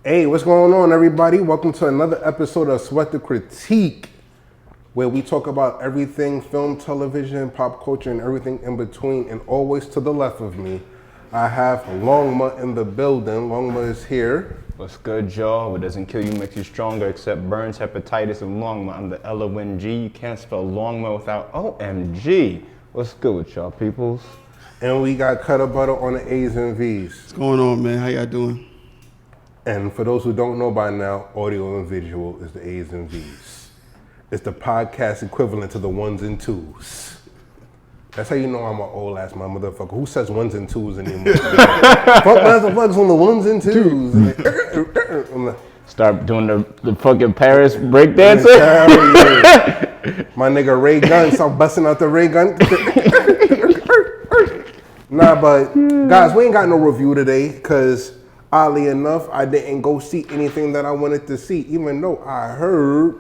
Hey, what's going on, everybody? Welcome to another episode of Sweat the Critique, where we talk about everything film, television, pop culture, and everything in between. And always to the left of me, I have Longma in the building. Longma is here. What's good, y'all? What doesn't kill you makes you stronger, except burns, hepatitis, and Longma. I'm the L-O-N-G. You can't spell Longma without O-M-G. What's good with y'all, peoples? And we got Cutter Butter on the A's and V's. What's going on, man? How y'all doing? And for those who don't know by now, audio and visual is the A's and V's. It's the podcast equivalent to the ones and twos. That's how you know I'm an old ass my motherfucker. Who says ones and twos anymore? Fuck motherfuckers on the ones and twos. Start doing the fucking Paris breakdancer. My nigga Ray Gun, start busting out the Ray Gun. Nah, but guys, we ain't got no review today because oddly enough, I didn't go see anything that I wanted to see, even though I heard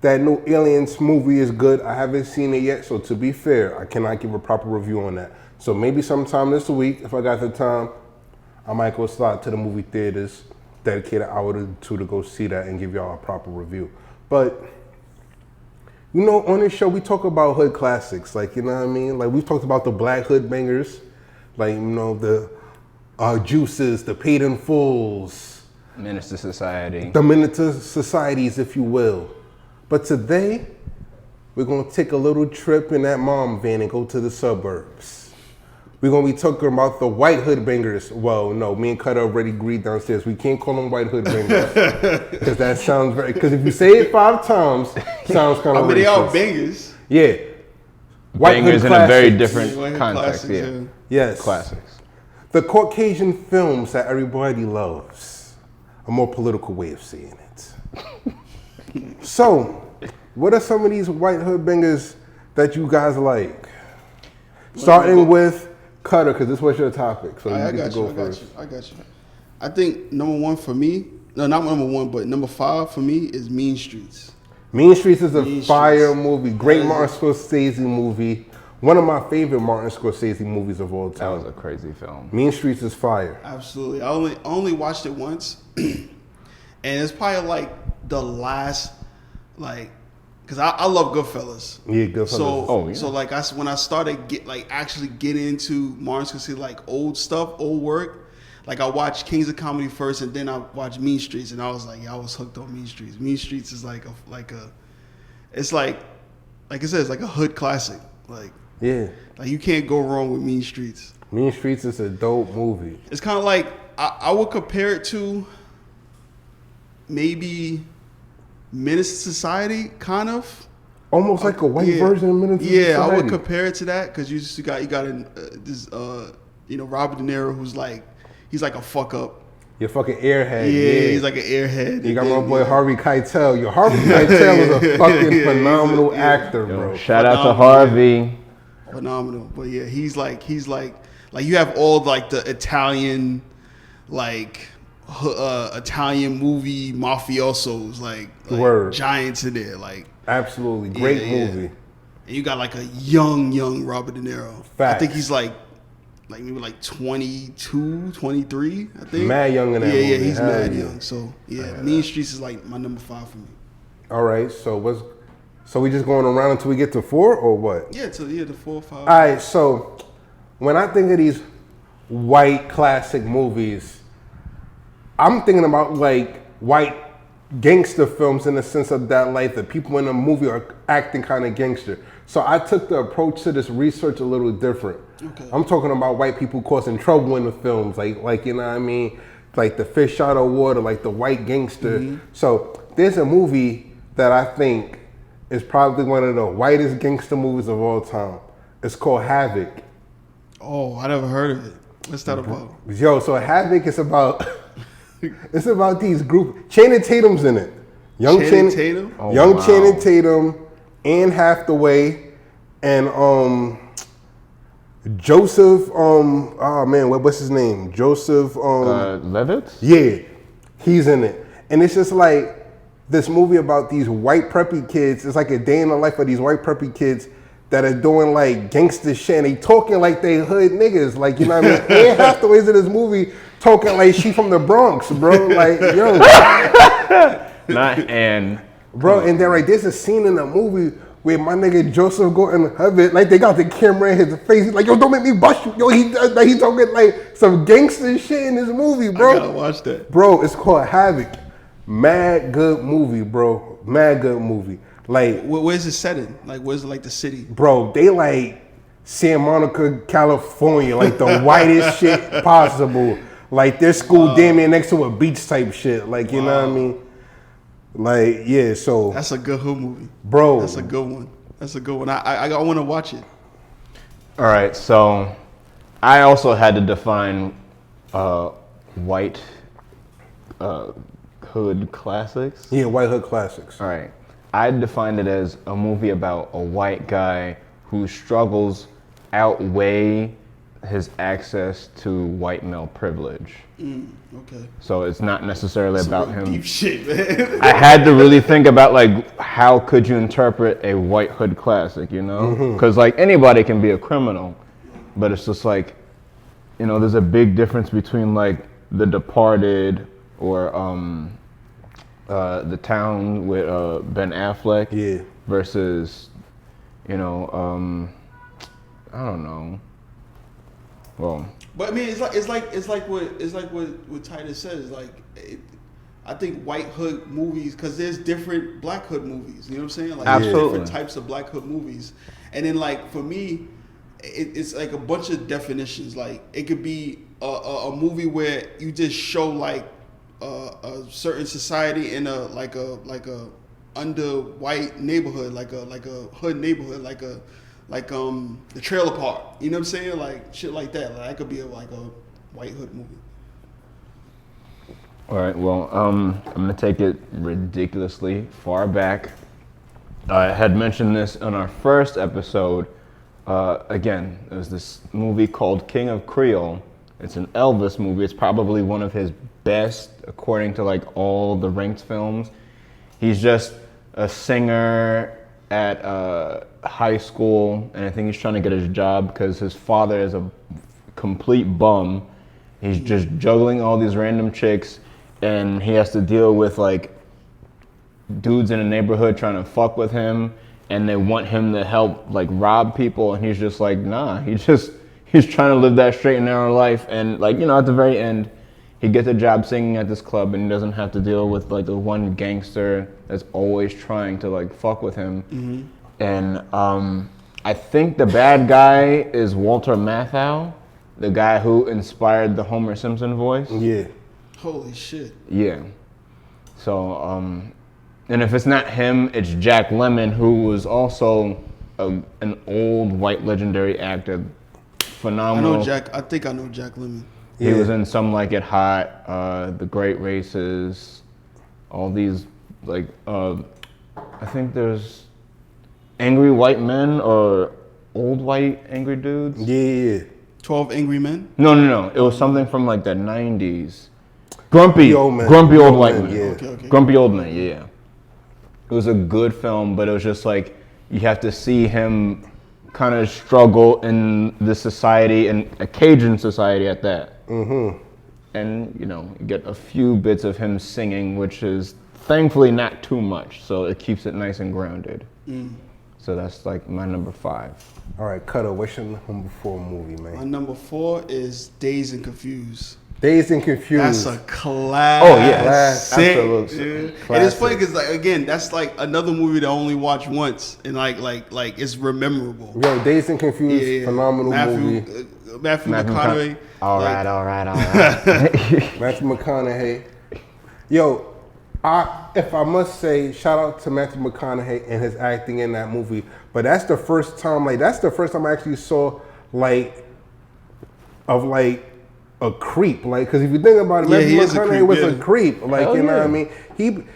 that new Aliens movie is good. I haven't seen it yet, so to be fair, I cannot give a proper review on that. So maybe sometime this week, if I got the time, I might go slide to the movie theaters, dedicate an hour or two to go see that and give y'all a proper review. But, you know, on this show, we talk about hood classics, like, you know what I mean? Like, we've talked about the black hood bangers, like, you know, the Juices, the Paid in Fulls. Menace to Society. The Menace to Societies, if you will. But today, we're going to take a little trip in that mom van and go to the suburbs. We're going to be talking about the white hood bangers. Well, no, me and Cutter already agreed downstairs. We can't call them white hood bangers. Because that sounds very... Because if you say it 5 times, sounds kind of racist. They all bangers. Yeah. White bangers hood in a very classics. different context, yeah. Yes. Classics. The Caucasian films that everybody loves. A more political way of saying it. So, what are some of these white hood bangers that you guys like? Starting with Cutter, because this was your topic. So I got you. I think number 1 for me, no, not number 1, but number 5 for me is Mean Streets. Mean Streets is a fire movie. Great Martin Scorsese movie. One of my favorite Martin Scorsese movies of all time. That was a crazy film. Mean Streets is fire. Absolutely. I only watched it once. And it's probably like the last, like, because I love Goodfellas. Yeah, Goodfellas. So like when I started actually getting into Martin Scorsese, like old stuff, old work, like I watched Kings of Comedy first, and then I watched Mean Streets, and I was like, yeah, I was hooked on Mean Streets. Mean Streets is it's like I said, it's like a hood classic. Like you can't go wrong with Mean Streets. Mean Streets is a dope movie. It's kind of like I would compare it to maybe Menace to Society, kind of. Almost like a white version of Menace to Society. Yeah, I would compare it to that because you got this Robert De Niro who's like he's like a fuck up. You're fucking airhead. Yeah, he's like an airhead. You got my boy Harvey Keitel. Harvey Keitel is a fucking phenomenal actor, bro. Shout out to Harvey. Phenomenal, but yeah, he's like you have all like the Italian Italian movie mafiosos, like giants in there, like absolutely great movie. And you got like a young Robert De Niro. Facts. I think he's like maybe like 22, 23, I think. Mad young in that movie. Yeah, he's mad young. So yeah, Mean Streets is like my number 5 for me. All right, so we just going around until we get to 4 or what? Yeah, the 4 or 5. All right, so when I think of these white classic movies, I'm thinking about like white gangster films in the sense of that, like the people in the movie are acting kind of gangster. So I took the approach to this research a little different. Okay. I'm talking about white people causing trouble in the films, like you know what I mean, like the Fish Out of Water, like the white gangster. Mm-hmm. So there's a movie that I think is probably one of the whitest gangster movies of all time. It's called Havoc. Oh, I never heard of it. What's that about? Yo, so Havoc is about it's about these group. Channing Tatum's in it. Channing Tatum, Channing Tatum, Anne Hathaway, and Joseph. What's his name? Joseph. Levitt. Yeah, he's in it, and it's just like this movie about these white preppy kids. It's like a day in the life of these white preppy kids that are doing like gangster shit and they talking like they hood niggas. Like, you know what I mean? Anne Hathaway's in this movie talking like she from the Bronx, bro. Like, yo. Not Anne. Bro, and then like there's a scene in the movie where my nigga Joseph Gordon-Levitt, like they got the camera in his face. He's like, yo, don't make me bust you. Yo, he talking like some gangster shit in this movie, bro. I gotta watch that. Bro, it's called Havoc. Mad good movie, bro. Mad good movie. Like, where's it set in? Like, where's like the city? bro, they like Santa Monica, California, like the whitest shit possible. Like their school damn near next to a beach type shit. Like, you know what I mean? Like, yeah, so That's a good hood movie, bro. That's a good one. That's a good one. I want to watch it. All right, so I also had to define white hood classics. Yeah, white hood classics. All right, I defined it as a movie about a white guy whose struggles outweigh his access to white male privilege. Okay. So it's not necessarily about him. Deep shit, man. I had to really think about like how could you interpret a white hood classic, you know? Because like anybody can be a criminal, but it's just like, you know, there's a big difference between like The Departed or The Town with Ben Affleck versus, you know, I don't know. Well, but I mean, it's like what Titus says. Like, I think white hood movies, because there's different black hood movies. You know what I'm saying? Like, absolutely. there's different types of black hood movies. And then, like, for me, it's like a bunch of definitions. Like, it could be a movie where you just show like a certain society in a under white neighborhood, like a hood neighborhood, like the trailer park. You know what I'm saying? Like shit like that. Like that could be like a white hood movie. All right, well, I'm gonna take it ridiculously far back. I had mentioned this on our first episode. Again, there was this movie called King of Creole. It's an Elvis movie. It's probably one of his best, according to like all the ranked films. He's just a singer at high school, and I think he's trying to get his job because his father is a complete bum. He's just juggling all these random chicks, and he has to deal with like dudes in the neighborhood trying to fuck with him, and they want him to help like rob people, and he's just like, nah. He's trying to live that straight and narrow life, and like, you know, at the very end, he gets a job singing at this club, and he doesn't have to deal with like the one gangster that's always trying to like fuck with him. And I think the bad guy is Walter Matthau, the guy who inspired the Homer Simpson voice. Yeah. Holy shit. Yeah. So, and if it's not him, it's Jack Lemmon, who was also an old white legendary actor. Phenomenal. I think I know Jack Lemmon. He was in Some Like It Hot, The Great Races, all these, like, I think there's Angry White Men or Old White Angry Dudes. Yeah. 12 Angry Men? No. It was something from like the 90s. Grumpy Old White Men. Yeah. Okay. Grumpy Old Men, yeah. It was a good film, but it was just like, you have to see him kind of struggle in the society, and a Cajun society at that. And, you know, you get a few bits of him singing, which is thankfully not too much, so it keeps it nice and grounded. So that's like my number 5. All right, Cutter, what's your number 4 movie, man? My number 4 is Dazed and Confused. Dazed and Confused. That's a classic. Oh yeah, absolutely. And it's funny because, like, again, that's like another movie that I only watched once, and like it's rememberable. Yo, Dazed and Confused, phenomenal movie. Matthew McConaughey. All right. Matthew McConaughey. Yo, if I must say, shout out to Matthew McConaughey and his acting in that movie. But that's the first time I actually saw a creep, like, because if you think about it, Matthew McConaughey was a creep, like, you know what I mean?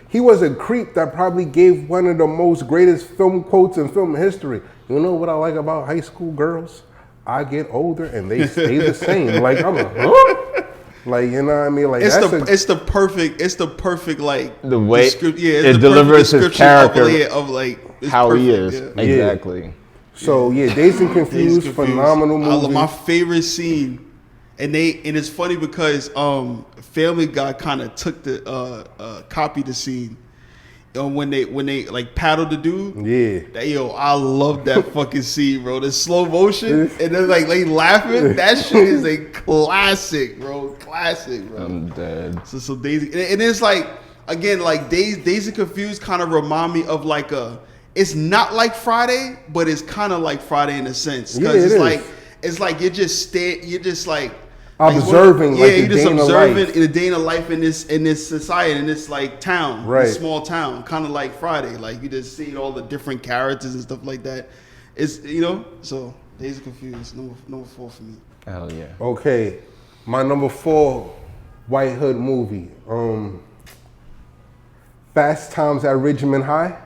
He was a creep that probably gave one of the most greatest film quotes in film history. You know what I like about high school girls? I get older and they stay the same. Like, I'm like, huh? Like, you know what I mean? Like, it's the perfect like the way it delivers his character of like how perfect, he is. yeah. Exactly. So yeah, Dazed and Confused, phenomenal movie. I love my favorite scene, and it's funny because Family Guy kind of took the copied the scene. When they like paddled the dude, I love that fucking scene, bro. The slow motion and then like they laughing. That shit is a classic, bro. Classic, bro. I'm dead. So Daisy, and it's like again, like Dazed and Confused kind of remind me of like it's not like Friday, but it's kind of like Friday in a sense because it's like you're just like. Observing, like you're just observing a day in a life in this society, in this like town, right? This small town, kind of like Friday. Like you just see all the different characters and stuff like that. It's so Days of Confused, number 4 for me. Hell yeah. Okay, my number 4 White Hood movie, Fast Times at Ridgemont High.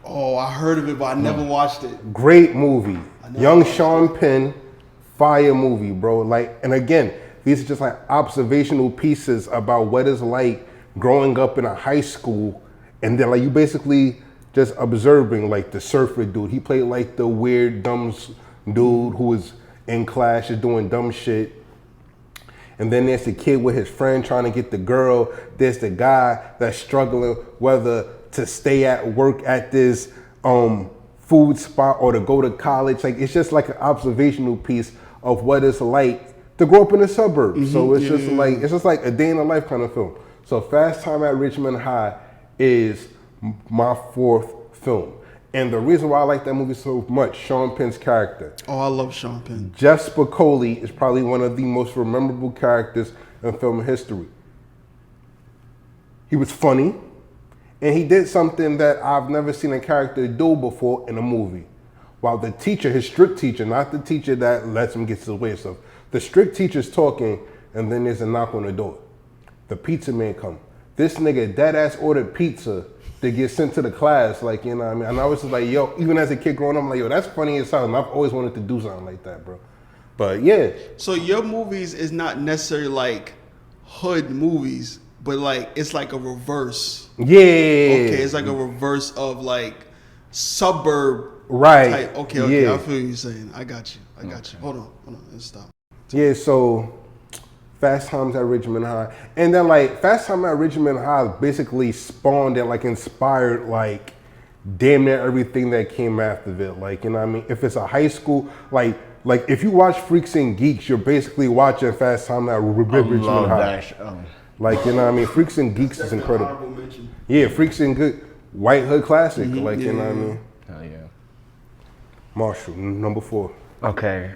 Oh, I heard of it, but I never watched it. Great movie, young Sean Penn, fire movie, bro. Like, and again, these are just like observational pieces about what it's like growing up in a high school, and then like you basically just observing like the surfer dude. He played like the weird dumb dude who was in class just doing dumb shit. And then there's the kid with his friend trying to get the girl. There's the guy that's struggling whether to stay at work at this food spot or to go to college. Like it's just like an observational piece of what it's like to grow up in the suburbs. Mm-hmm. So it's just like a day in the life kind of film. So Fast Time at Ridgemont High is my 4th film. And the reason why I like that movie so much, Sean Penn's character. Oh, I love Sean Penn. Jeff Spicoli is probably one of the most memorable characters in film history. He was funny, and he did something that I've never seen a character do before in a movie. While the teacher, his strict teacher, not the teacher that lets him get his way of stuff, the strict teacher's talking, and then there's a knock on the door. The pizza man come. This nigga dead ass ordered pizza to get sent to the class, like, you know what I mean? And I was just like, yo, even as a kid growing up, I'm like, yo, that's funny as hell. And I've always wanted to do something like that, bro. But yeah. So your movies is not necessarily like hood movies, but like it's like a reverse. Yeah. Okay, it's like a reverse of like suburb. Right. Type. Okay. Yeah. I feel what you're saying. I got you. Hold on. Let's stop. Yeah, so Fast Times at Ridgemont High. And then like Fast Times at Ridgemont High basically spawned and like inspired like damn near everything that came after it. Like, you know what I mean? If it's a high school, like if you watch Freaks and Geeks, you're basically watching Fast Times at Ridgemont High. Like, you know what I mean? Freaks and Geeks is incredible. Yeah, Freaks and Geeks, White Hood classic. Mm-hmm. Like, you know what I mean? Hell yeah. Marshall, number 4. Okay.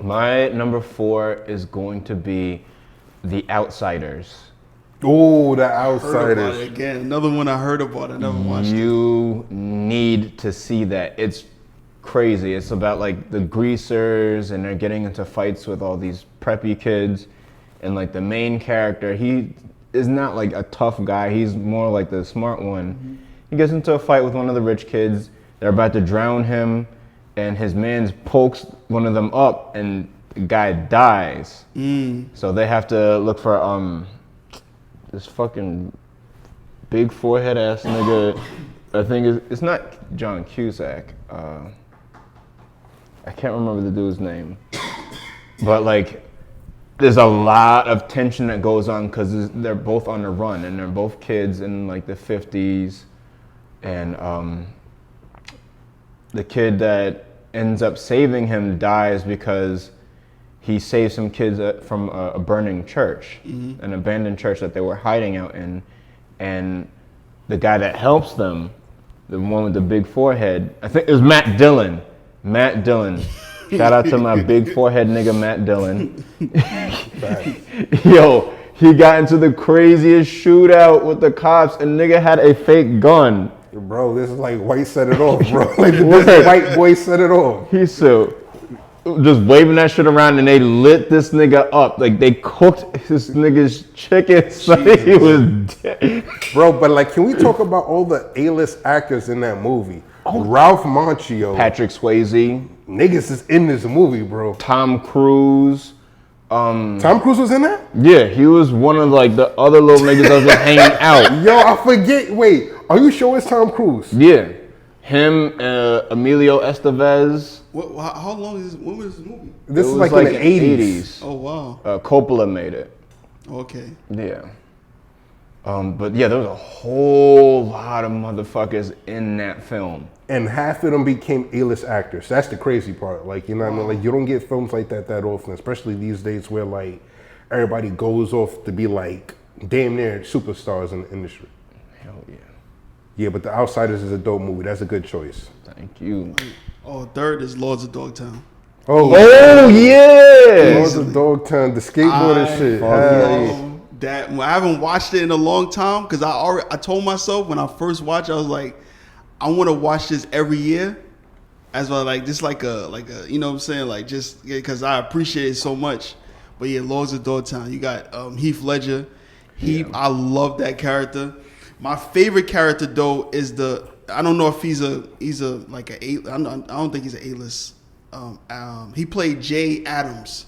My number 4 is going to be The Outsiders. Oh, The Outsiders. Heard about it Outsiders. again, another one I heard about. I never watched it. You need to see that. It's crazy. It's about like the greasers and they're getting into fights with all these preppy kids. And like the main character, he is not like a tough guy. He's more like the smart one. Mm-hmm. He gets into a fight with one of the rich kids. They're about to drown him. And his man pokes one of them up, and the guy dies. So they have to look for this fucking big forehead ass nigga. I think it's not John Cusack. I can't remember the dude's name. But like, there's a lot of tension that goes on because they're both on the run, and they're both kids in like the 50s, and the kid that ends up saving him dies because he saved some kids from a burning church, an abandoned church that they were hiding out in. And the guy that helps them, the one with the big forehead, I think it was Matt Dillon. Shout out to my big forehead nigga, Matt Dillon. Yo, he got into the craziest shootout with the cops, and nigga had a fake gun. Bro, this is like White Set It Off, bro. Like this White Boy Set It Off. He's so just waving that shit around, and they lit this nigga up. Like they cooked this nigga's chicken so he was dead. Bro, but like, can we talk about all the A-list actors in that movie? Ralph Macchio, Patrick Swayze, niggas is in this movie, bro. Tom Cruise. Tom Cruise was in that? Yeah, he was one of like the other little niggas that was just hanging out. Yo, I forget. Wait, are you sure it's Tom Cruise? Yeah, Him, Emilio Estevez. How long is when was this movie? This is It like was in the 80s. Oh wow. Coppola made it. Okay. Yeah. But yeah, there was a whole lot of motherfuckers in that film. And half of them became A-list actors. That's the crazy part. Like, you know what I mean? Like, you don't get films like that often, especially these days where, like, everybody goes off to be, like, damn near superstars in the industry. Hell yeah. Yeah, but The Outsiders is a dope movie. That's a good choice. Thank you. Oh, third is Lords of Dogtown. Oh yeah! Lords of Dogtown, the skateboarding shit. That I haven't watched it in a long time because I told myself when I first watched, I was like, I want to watch this every year, as well, like just like a you know what I'm saying, like just because I appreciate it so much. But yeah, Lords of Dogtown. You got Heath Ledger. I love that character. My favorite character though is I don't know if he's a like a I don't think he's an A-list. He played Jay Adams.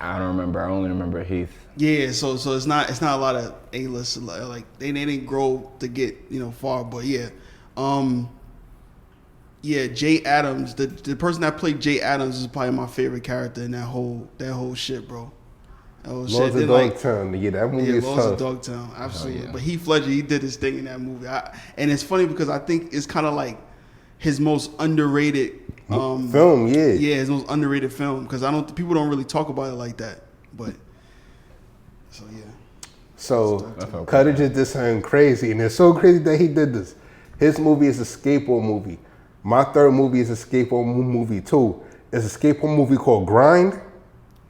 I don't remember. I only remember Heath. Yeah, so it's not a lot of A-list, like they didn't grow to get far, but yeah, Jay Adams, the person that played Jay Adams is probably my favorite character in that whole shit, bro. Lords of Dogtown, yeah, that movie is Lords tough. of Dogtown, absolutely. yeah. But Heath Ledger, he did his thing in that movie, and it's funny because I think it's kind of like his most underrated film, yeah. Yeah, his most underrated film because people don't really talk about it like that. But so yeah. So Cutter just did something crazy, and it's so crazy that he did this. His movie is a skateboard movie. My third movie is a skateboard movie too. It's a skateboard movie called Grind.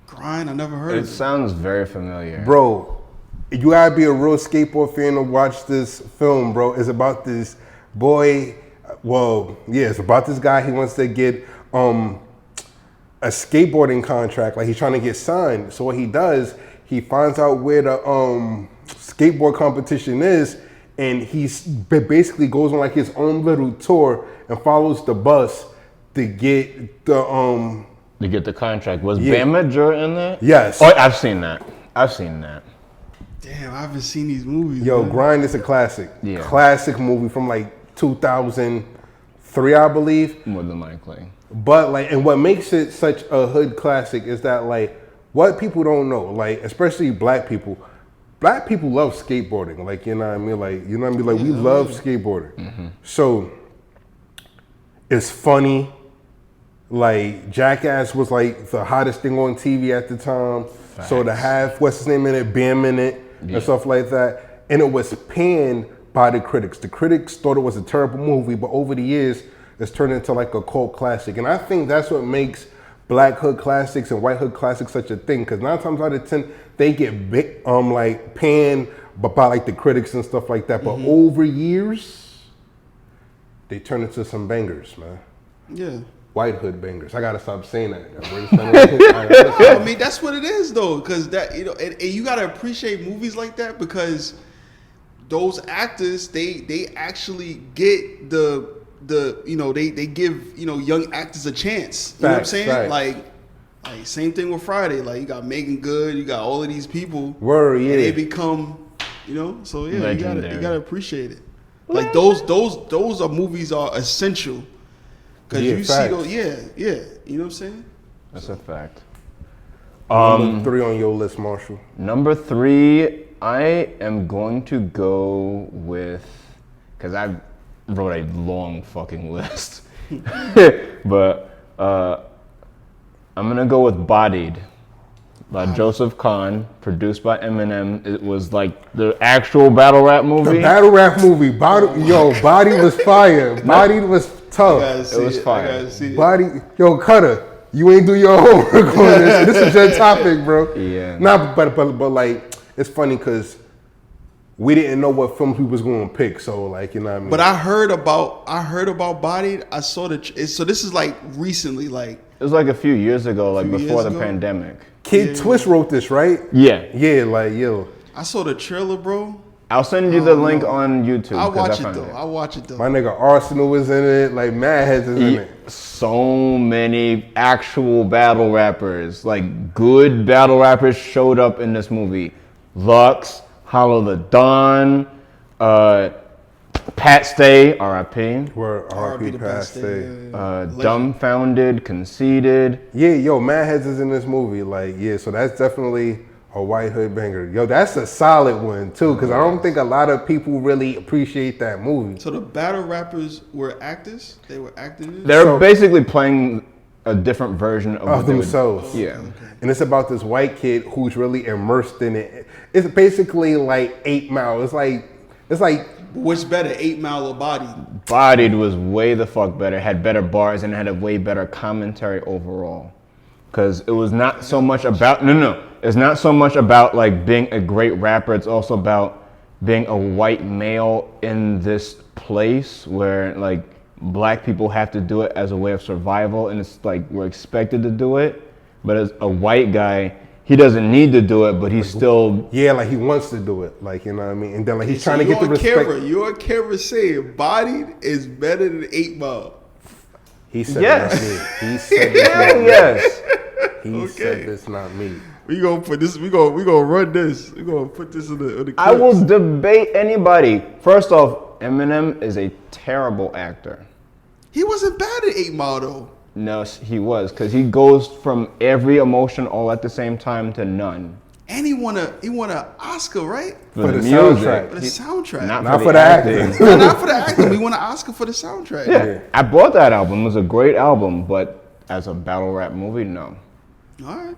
Grind, I never heard of it. It sounds very familiar. Bro, you gotta be a real skateboard fan to watch this film, bro. It's about this boy. Well, yeah, it's about this guy. He wants to get a skateboarding contract. Like, he's trying to get signed. So what he does, he finds out where the skateboard competition is, and he basically goes on like his own little tour and follows the bus to get the To get the contract. Was Bamager in that? Yes. Oh, I've seen that. Damn, I haven't seen these movies. Yo, man. Grind is a classic. Yeah. Classic movie from like 2003, I believe. More than likely. But like, and what makes it such a hood classic is that like, what people don't know, like especially black people love skateboarding. Like, you know what I mean? Like, you know what I mean? Like, we love skateboarding. Mm-hmm. So it's funny. Like, Jackass was like the hottest thing on TV at the time. Facts. So to have what's his name in it, Bam in it, and stuff like that, and it was panned by the critics. The critics thought it was a terrible movie, but over the years, it's turned into like a cult classic. And I think that's what makes black hood classics and white hood classics such a thing. Because 9 times out of 10, they get big, like panned by like the critics and stuff like that. But over years, they turn into some bangers, man. Yeah. White hood bangers. I gotta stop saying that. I mean, that's what it is, though, because that and you gotta appreciate movies like that because those actors they actually get the they give young actors a chance. You know what I'm saying? Right. Like same thing with Friday. Like, you got Megan Good, you got all of these people. Word, yeah. And they become, so yeah, Legendary. you gotta appreciate it. Like those are movies are essential. Because you see those, yeah. You know what I'm saying? That's a fact. Number 3 on your list, Marshall. Number 3, I am going to go with, because I wrote a long fucking list, but I'm gonna go with Bodied by Joseph Kahn, produced by Eminem. It was like the actual battle rap movie. The battle rap movie. Body was fire. Body was tough. It was fire. I gotta see it. Body, Cutter, you ain't do your homework on this. This is your topic, bro. Yeah. Nah, but like, it's funny because we didn't know what films we was going to pick. So like, you know what I mean? But I heard about Bodied. I saw so this is like recently, like It was like a few years ago, like Few before years the ago? pandemic. Kid Twist wrote this, right? Yeah. Yeah, like, yo. I saw the trailer, bro. I'll send you the link on YouTube. I'll 'cause watch I it found though. I'll watch it though. My nigga Arsenal was in it. Like, Mad Heads is in it. So many actual battle rappers, like good battle rappers, showed up in this movie. Lux, Hollow the Dawn, Pat Stay, R.I.P. Were R.I.P. the Pat best Stay. Dumbfounded, Conceited. Yeah, yo, Mad Heads is in this movie. Like, yeah, so that's definitely a white hood banger. Yo, that's a solid one too, because I don't think a lot of people really appreciate that movie. So the battle rappers were actors. They were acting. They're basically playing a different version of what they would- themselves. Yeah. And it's about this white kid who's really immersed in it. It's basically like 8 Mile. It's like Which better, 8 Mile or Body? Bodied was way the fuck better, had better bars, and had a way better commentary overall. Because it was not so much about, it's not so much about like being a great rapper, it's also about being a white male in this place where like black people have to do it as a way of survival, and it's like we're expected to do it. But as a white guy, he doesn't need to do it, but he's still... Yeah, like he wants to do it. Like, you know what I mean? And then like he's trying to get the respect. You're on camera saying Bodied is better than 8 Mile. He said Yes. it, not me. He said it's not me. Yes. He said it's not me. We gonna put this. We gonna run this. We gonna put this in the clips. I will debate anybody. First off, Eminem is a terrible actor. He wasn't bad at 8 Mile though. No, he was, because he goes from every emotion all at the same time to none. And he won an Oscar, right? For the soundtrack. For the soundtrack. Not for the acting. No, not for the acting. We won an Oscar for the soundtrack. Yeah. I bought that album. It was a great album, but as a battle rap movie, no. All right.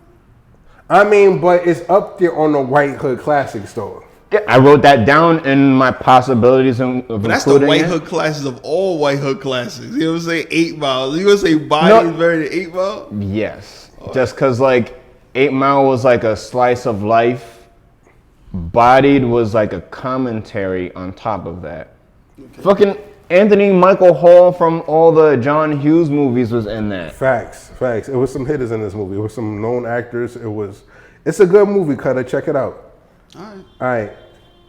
I mean, but it's up there on the white hood classics though. Yeah, I wrote that down in my possibilities of But that's the including white it. hood classes of all white hood classics. You know what I'm saying? 8 Mile. You gonna say Body is better than 8 Mile? Yes. Just because, like, 8 Mile was like a slice of life. Bodied was like a commentary on top of that. Okay. Fucking Anthony Michael Hall from all the John Hughes movies was in that. Facts. It was some hitters in this movie. It was some known actors. It's a good movie, Cutter. Check it out. All right.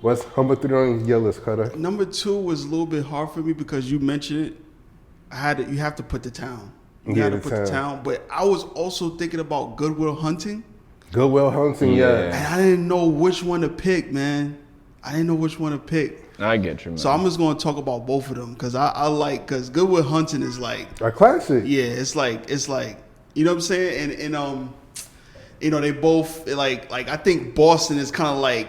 What's number 3 on your list, Cutter? Number 2 was a little bit hard for me because you mentioned it. You have to put The Town. You had to put The Town. But I was also thinking about Good Will Hunting. Good Will Hunting, yeah. And I didn't know which one to pick, man. I get you, man. So I'm just going to talk about both of them because I like, because Good Will Hunting is like a classic. Yeah, it's like you know what I'm saying? And you know, they both like I think Boston is kind of like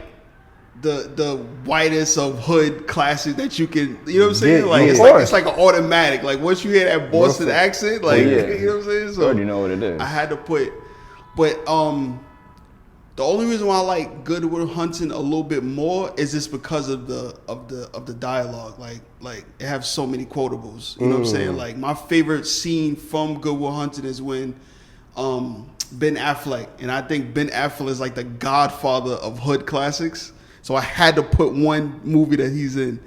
the whitest of hood classic that you can, you know what I'm saying? It's like an automatic. Like once you hear that Boston accent, like you know what I'm saying? So you know what it is. I had to put, but the only reason why I like Good Will Hunting a little bit more is just because of the dialogue. Like it has so many quotables. You know what I'm saying? Like my favorite scene from Good Will Hunting is when Ben Affleck, and I think Ben Affleck is like the godfather of hood classics. So I had to put one movie that he's in,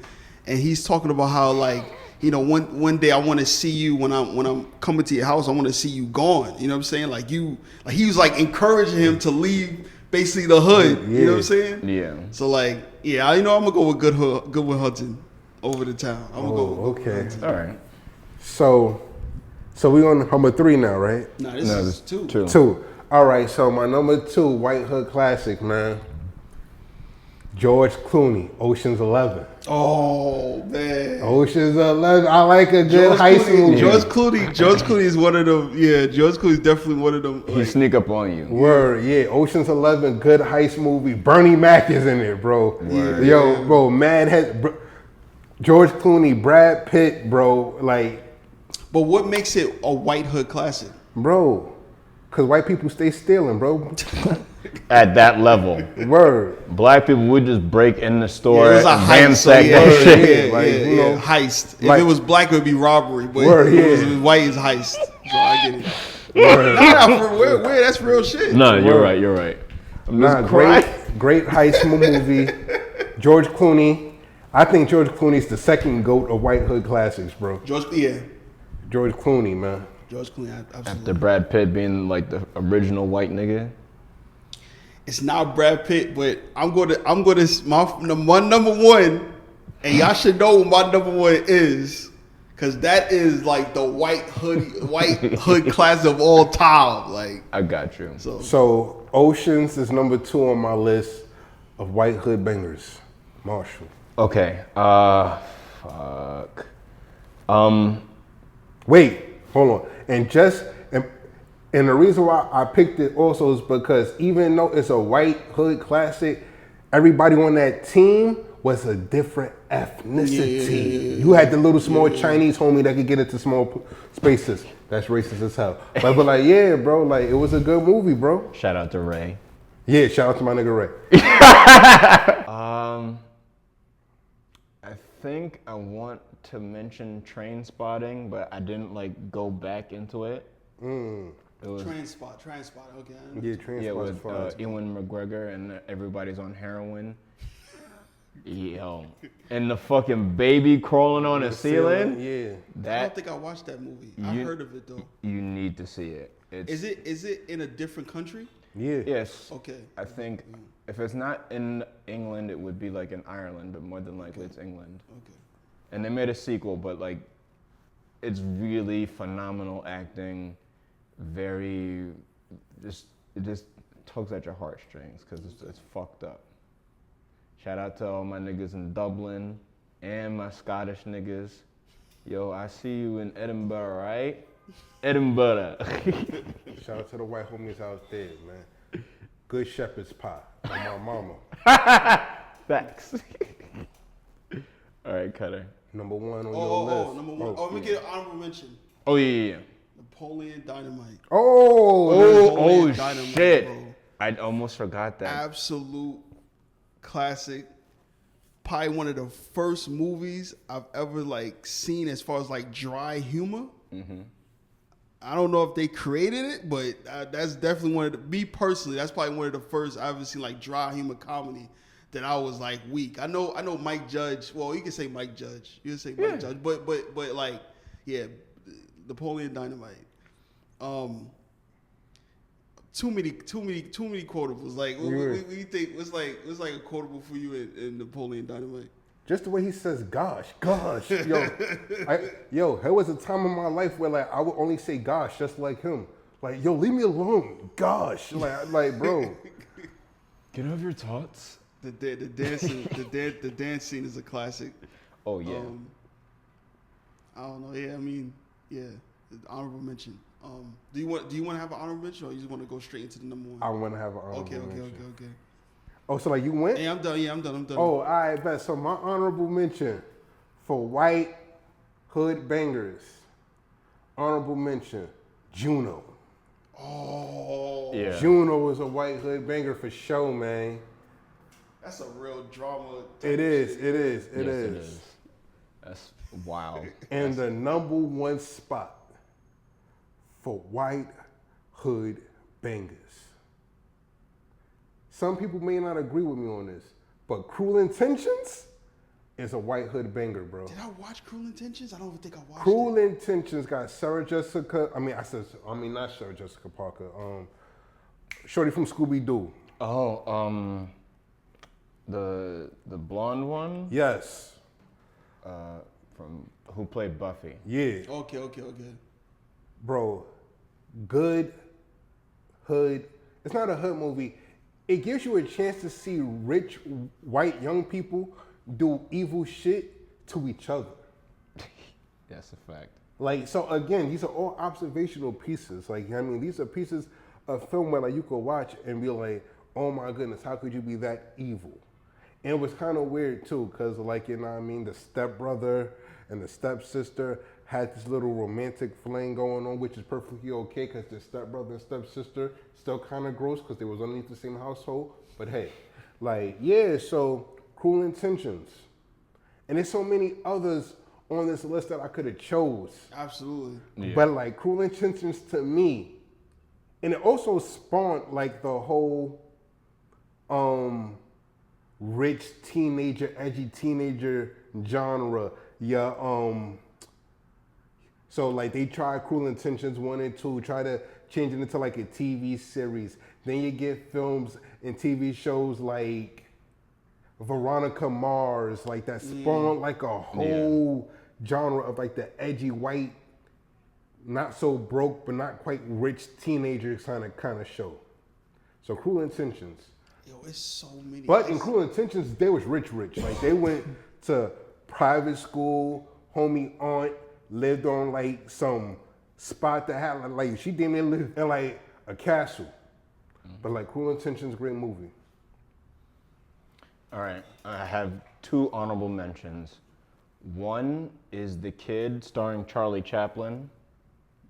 and he's talking about how like, you know, one day I want to see you when I'm coming to your house. I want to see you gone. You know what I'm saying? Like he was like encouraging him to leave basically the hood. You know what I'm saying? Yeah. So like, yeah, you know, I'm gonna go with Good Will Hunting over The Town. I'm gonna go with Good Will Hunting. All right. So we on number 3 now, right? No, this is 2. 2. All right. So my number 2 white hood classic, man. George Clooney, Ocean's 11. Oh man, Ocean's 11. I like a good heist movie. George Clooney is one of them. Yeah, George Clooney is definitely one of them. He sneak up on you. Word, yeah. Ocean's 11, good heist movie. Bernie Mac is in it, bro. Word. Yo, bro, George Clooney, Brad Pitt, bro. Like, but what makes it a white hood classic, bro? Because white people stay stealing, bro. At that level. Word. Black people would just break in the store, it was a heist, that shit. You know, heist. If it was black, it would be robbery. But if it was white, it's heist. So I get it. Where that's real shit. No, you're right. Great heist movie. George Clooney. I think George Clooney's the second GOAT of white hood classics, bro. George Clooney, man. George Clooney, absolutely. After Brad Pitt being like the original white nigga. It's not Brad Pitt, but I'm gonna my number 1, and y'all should know what my number 1 is, cause that is like the white hood class of all time. Like I got you. So Oceans is number 2 on my list of white hood bangers. Marshall. Okay. Fuck. Wait, hold on. And the reason why I picked it also is because even though it's a white hood classic, everybody on that team was a different ethnicity. You had the little small Chinese homie that could get into small spaces. That's racist as hell. But like, yeah, bro, like it was a good movie, bro. Shout out to Ray. Yeah, shout out to my nigga Ray. I think I want to mention Train Spotting, but I didn't like go back into it. It was Transpot, okay. Yeah, Train yeah, Spotting's with fine. Ewan McGregor and everybody's on heroin. Yo, and the fucking baby crawling on the ceiling. Yeah. I don't think I watched that movie. I heard of it though. You need to see it. Is it in a different country? Yeah. Yes. Okay. I think if it's not in England, it would be like in Ireland, but more than likely it's England. Okay. And they made a sequel, but like, it's really phenomenal acting. It just tugs at your heartstrings because it's fucked up. Shout out to all my niggas in Dublin and my Scottish niggas. Yo, I see you in Edinburgh, right? Edinburgh. Shout out to the white homies out there, man. Good shepherd's pie from my mama. Facts. All right, Cutter. Number one on your list. Number one. Let me get an honorable mention. Oh, yeah. Napoleon Dynamite. Oh, Dynamite, shit. bro. I almost forgot that. Absolute classic. Probably one of the first movies I've ever like seen as far as like dry humor. Mm-hmm. I don't know if they created it, but that's definitely one of the, me personally, that's probably one of the first I've ever seen like dry humor comedy that I was like weak. I know Mike Judge. Well, you can say Mike Judge. You can say Mike Judge, but like, yeah, Napoleon Dynamite. Too many quotables. Like, what do you think was like a quotable for you in Napoleon Dynamite? Just the way he says, gosh. Yo, there was a time in my life where like I would only say gosh just like him. Like, yo, leave me alone. Gosh. Like bro. Get over your thoughts. The dance scene is a classic. Oh yeah. I don't know. Yeah, I mean, yeah. Honorable mention. Do you want to have an honorable mention, or you just want to go straight into the number one? I want to have an honorable mention. Okay. Oh, so like you went? Yeah, I'm done. Oh, all right, bet. So my honorable mention for white hood bangers. Honorable mention, Juno. Oh. Yeah. Juno is a white hood banger for sure, man. That's a real drama. It is. That's wow. And the number one spot for white hood bangers. Some people may not agree with me on this, but Cruel Intentions is a white hood banger, bro. Did I watch Cruel Intentions? I don't even think I watched Cruel it. Intentions got not Sarah Jessica Parker. Shorty from Scooby-Doo. Oh, the blonde one. Yes. From who played Buffy. Yeah. Okay. Bro, good hood. It's not a hood movie. It gives you a chance to see rich white young people do evil shit to each other. That's a fact. Like, so again, these are all observational pieces. Like, I mean, these are pieces of film where like you could watch and be like, oh my goodness, how could you be that evil? And it was kind of weird too, because like, you know what I mean, the stepbrother and the stepsister had this little romantic fling going on, which is perfectly okay because the stepbrother and stepsister still kind of gross because they was underneath the same household. But hey, like, yeah, so Cruel Intentions. And there's so many others on this list that I could have chose. Absolutely. Yeah. But like Cruel Intentions to me, and it also spawned like the whole rich teenager, edgy teenager genre. Yeah, so like they tried Cruel Intentions 1 and 2, try to change it into like a TV series. Then you get films and TV shows like Veronica Mars, like that spawned like a whole genre of like the edgy white, not so broke but not quite rich teenager kind of show. So Cruel Intentions. Yo, it's so many. But in Cruel Intentions, they was rich. Like they went to private school, homie aunt lived on like some spot that had like she damn near lived in like a castle. But like Cruel Intentions, great movie. All right, I have 2 honorable mentions. One is The Kid, starring Charlie Chaplin.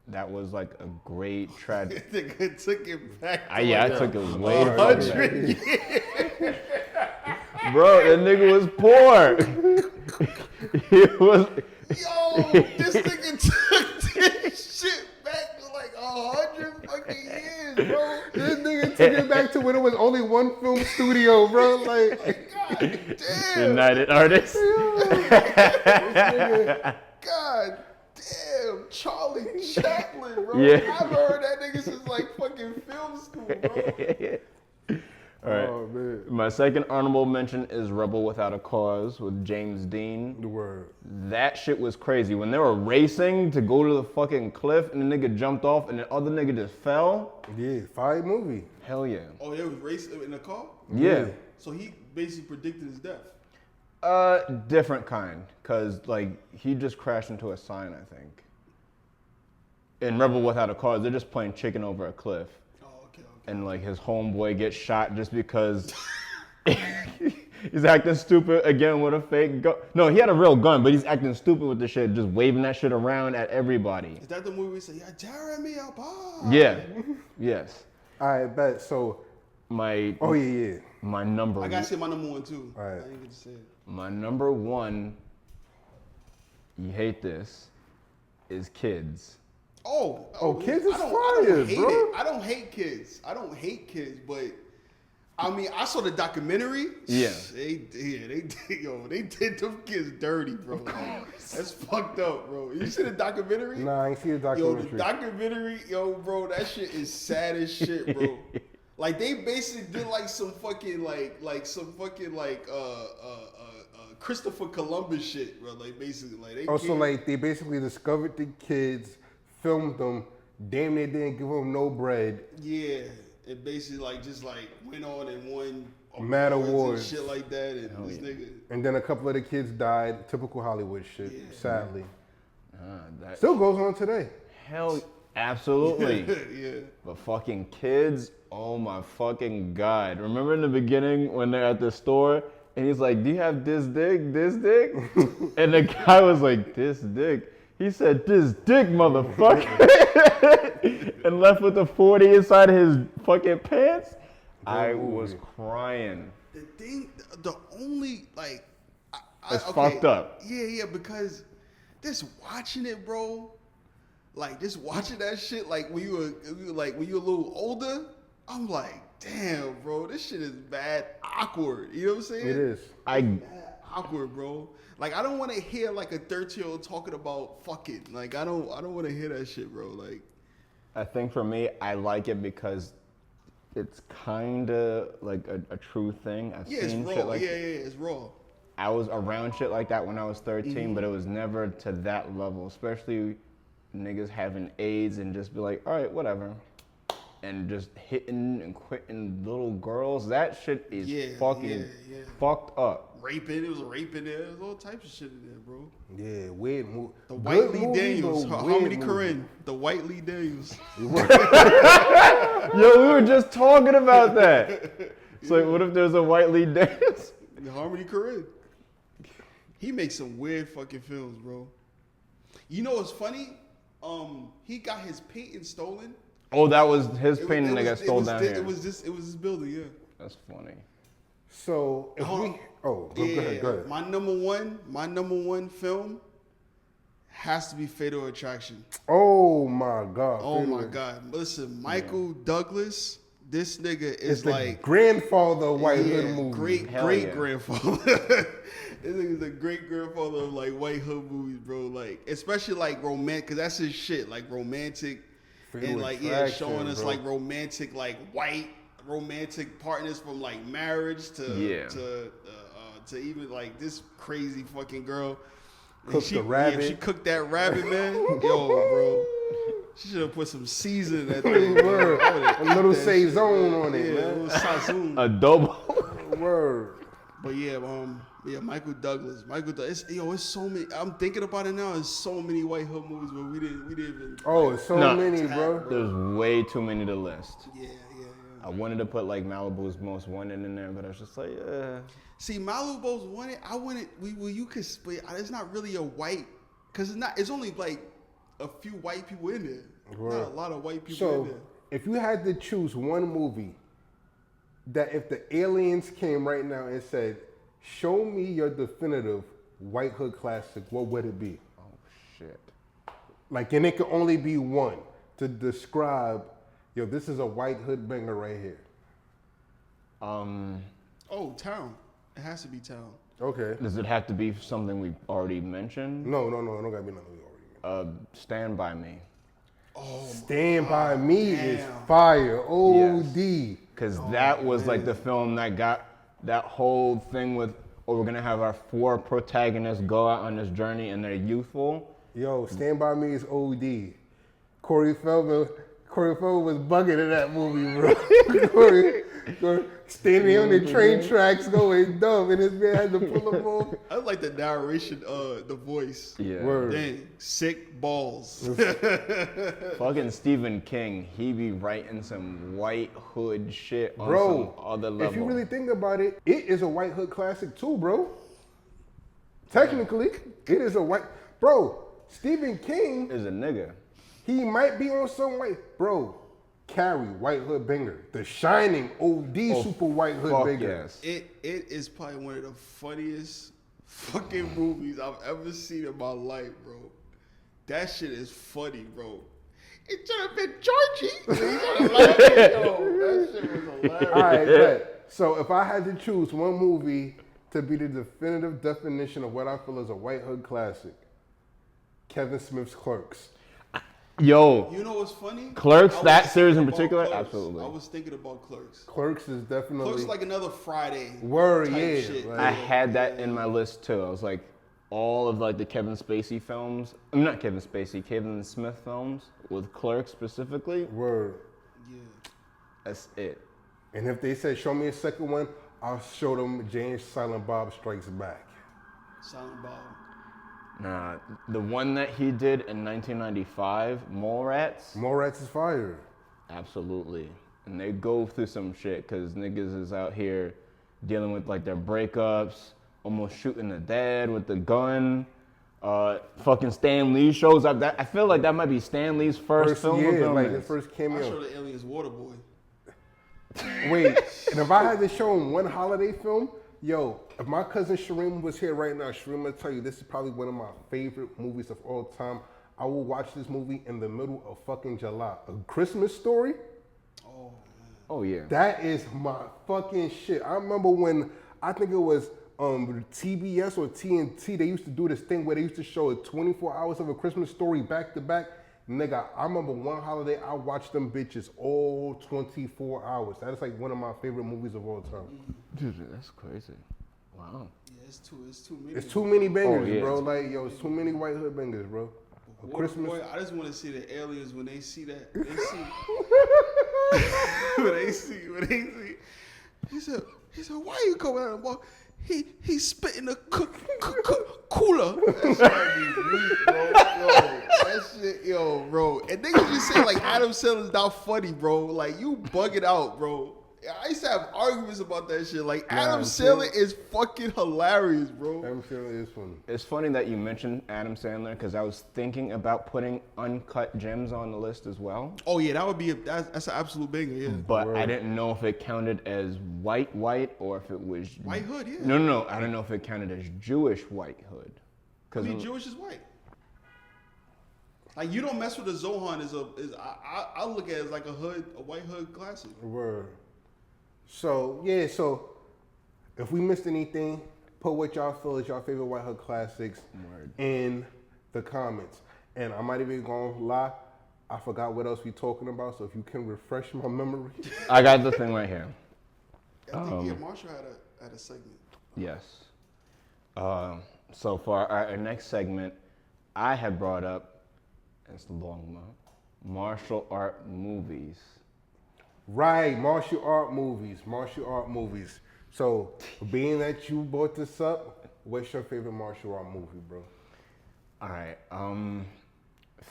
That was like a great tragedy. It took it back. Yeah, I took it way 100 years. Bro, that nigga was poor. He was. Yo, this nigga took this shit back to like 100 fucking years, bro. This nigga took it back to when it was only one film studio, bro. Like, God damn. United Artists. God damn, Charlie Chaplin, bro. Yeah. I've heard that nigga since like fucking film school, bro. All right. oh man, My second honorable mention is Rebel Without a Cause with James Dean. the word. That shit was crazy. When they were racing to go to the fucking cliff and the nigga jumped off and the other nigga just fell. Yeah, fire movie. Hell yeah. Oh, they was racing in a car? Yeah. So he basically predicted his death. Different kind. Cause like he just crashed into a sign, I think. In Rebel Without a Cause, they're just playing chicken over a cliff. Oh, okay. And like his homeboy gets shot just because he's acting stupid again with a fake gun. No, he had a real gun, but he's acting stupid with the shit, just waving that shit around at everybody. Is that the movie we say, yeah, Jeremy Apart? Yeah. Yes. I bet. So, My oh yeah. my number I gotta say my number 1 too. All right. I didn't get to say it. my number 1, you hate this, is Kids. Oh, Kids is I don't fire, hate bro. it. I don't hate kids. I don't hate kids, but I mean, I saw the documentary. Yeah. They did them kids dirty, bro. Like, that's fucked up, bro. You see the documentary? Nah, I ain't see the Yo, documentary. the documentary, bro, that shit is sad as shit, bro. Like they basically did like some fucking Christopher Columbus shit, bro. Like basically, like they. So like they basically discovered the kids, filmed them, damn near didn't give them no bread. Yeah, it basically like just like went on and won Mad and awards. shit like that, and this nigga. And then a couple of the kids died. Typical Hollywood shit, Yeah. sadly. That Still goes on today. hell absolutely. Yeah. But fucking Kids, oh my fucking god. Remember in the beginning when they're at the store and he's like, "Do you have this dick? This dick?" And the guy was like, "This dick." He said, "This dick, motherfucker." And left with the 40 inside his fucking pants. I was crying. The thing, the only like, It's fucked up. Yeah, because just watching it, bro. Like just watching that shit, like when you were a little older, I'm like, damn, bro, this shit is bad awkward. You know what I'm saying? It is. Bad awkward, bro. Like I don't want to hear like a 13-year-old talking about fucking. Like I don't want to hear that shit, bro. Like I think for me, I like it because it's kind of like a true thing. I've yeah, it's seen raw. shit like It's raw. I was around shit like that when I was 13, but it was never to that level, especially niggas having AIDS and just be like, all right, whatever. And just hitting and quitting little girls. That shit is fucking fucked up. Raping, it was a rape in there. There's all types of shit in there, bro. Yeah, weird movie. The White Lee Daniels. Harmony Korine. The White Lee Daniels. Yo, we were just talking about that. It's like, what if there's a White Lee Daniels? The Harmony Korine. He makes some weird fucking films, bro. You know what's funny? He got his painting stolen. Oh, that was his painting that got stolen down here. It was this building, yeah. That's funny. So if go ahead. My number one film has to be Fatal Attraction. Oh my god. Oh my god. Listen, Michael Douglas, this nigga is It's the like grandfather of White Hood movies. great grandfather. This nigga's a great grandfather of like White Hood movies, bro. Like especially like romantic, cause that's his shit. Like romantic, Fatal and like Attraction, showing us bro. like romantic, like white romantic partners from like marriage to even like this crazy fucking girl. Cooked the rabbit. Yeah, she cooked that rabbit, man. Yo, bro. She should have put some seasoning in that thing. Word. A little saison on it, Yeah, a man. little sazon. Adobo. Word. But yeah, Yeah, Michael Douglas. It's so many. I'm thinking about it now. There's so many White Hood movies where we didn't even. Oh, so No. many, Tap, bro. bro. There's way too many to list. Yeah. I wanted to put like Malibu's Most Wanted in there, but I was just like, See, Malibu's wanted. I wanted. You could split. It's not really a white, because it's not. It's only like a few white people in there. Right. Not a lot of white people in there. So, if you had to choose one movie that if the aliens came right now and said, show me your definitive White Hood classic, what would it be? oh shit. Like, and it could only be one to describe, yo, this is a White Hood banger right here. Oh, Town. It has to be Town. Okay. Does it have to be something we already mentioned? No, it don't gotta be nothing we already made. Stand By Me. Stand By Me is damn. fire. OD. Because that was like the film that got that whole thing with, we're going to have our 4 protagonists go out on this journey and they're youthful. Yo, Stand By Me is OD. Corey Feldman was bugging in that movie, bro. Corey standing on the train tracks going dumb, and this man had to pull him off. I like the narration, the voice. Yeah. Word. Dang, sick balls. Fucking Stephen King, he be writing some White Hood shit on Bro, some other level. if you really think about it, it is a White Hood classic too, bro. Technically, it is a white... Bro, Stephen King, is a nigga. he might be on some white... Bro, Carrie, White Hood banger. The Shining, OD, super White Hood Fuck banger. yes. It is probably one of the funniest fucking movies I've ever seen in my life, bro. That shit is funny, bro. It should have been Georgie. That shit was hilarious. All right, bet. So if I had to choose one movie to be the definitive definition of what I feel is a White Hood classic, Kevin Smith's Clerks. Yo, You know what's funny? Clerks, I was that series in thinking about particular? Clerks. Absolutely. I was thinking about Clerks. Clerks is definitely... Clerks is like another Friday Word, type yeah, shit. like- I had that in my list too. I was like, all of like the Kevin Spacey films, not Kevin Spacey, Kevin Smith films with Clerks specifically. Word. Yeah. That's it. And if they said, show me a second one, I'll show them James Silent Bob Strikes Back. Silent Bob. Nah, the one that he did in 1995, Mallrats, Mallrats is fire. absolutely. And they go through some shit because niggas is out here dealing with like their breakups, almost shooting the dad with the gun. Fucking Stan Lee shows up. I feel like that might be Stan Lee's first film. yeah, with like him. his first I cameo. show the aliens Waterboy. Wait, and if I had to show him one holiday film, yo, if my cousin Shareem was here right now, Shareem will tell you this is probably one of my favorite movies of all time. I will watch this movie in the middle of fucking July. A Christmas Story? Oh, man. Oh yeah. That is my fucking shit. I remember when, I think it was TBS or TNT, they used to do this thing where they used to show 24 hours of A Christmas Story back to back. Nigga, I remember one holiday, I watched them bitches all 24 hours. That is like one of my favorite movies of all time. Dude, that's crazy. Wow. Yeah, it's too many. It's too many bangers, Oh, yeah. bro. Like, yo, it's too many White Hood bangers, bro. A Christmas. Waterboy, I just want to see the aliens when they see that. They see. when they see. He said, why you coming out of the wall? He spit in the cooler. That shit might be weak, bro. Yo, that shit, yo, bro. And niggas just say like Adam Sandler's not funny, bro. Like you bug it out, bro. I used to have arguments about that shit. Like Adam Sandler is fucking hilarious, bro. Adam Sandler is funny. It's funny that you mentioned Adam Sandler because I was thinking about putting Uncut Gems on the list as well. Oh yeah, that would be that's an absolute banger, yeah. But I didn't know if it counted as white or if it was White Hood, yeah. No. I don't know if it counted as Jewish White Hood. I mean, Jewish is white. Like you don't mess with the Zohan I look at it as like a white hood classic. Word. So, yeah, so if we missed anything, put what y'all feel is your favorite White Hood classics in the comments. And I might even gonna lie, I forgot what else we talking about, so if you can refresh my memory. I got the thing right here. I think Marshall had a segment. Yes. So for our next segment, I had brought up, it's a long month, martial art movies. Right, martial art movies. So, being that you brought this up, what's your favorite martial art movie, bro? All right.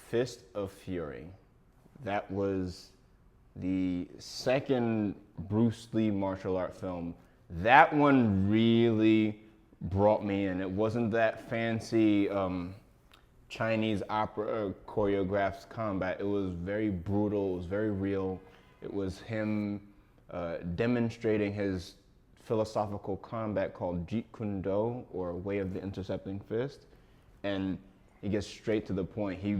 Fist of Fury. That was the second Bruce Lee martial art film. That one really brought me in. It wasn't that fancy Chinese opera choreographed combat. It was very brutal. It was very real. It was him demonstrating his philosophical combat called Jeet Kune Do, or Way of the Intercepting Fist. And he gets straight to the point. He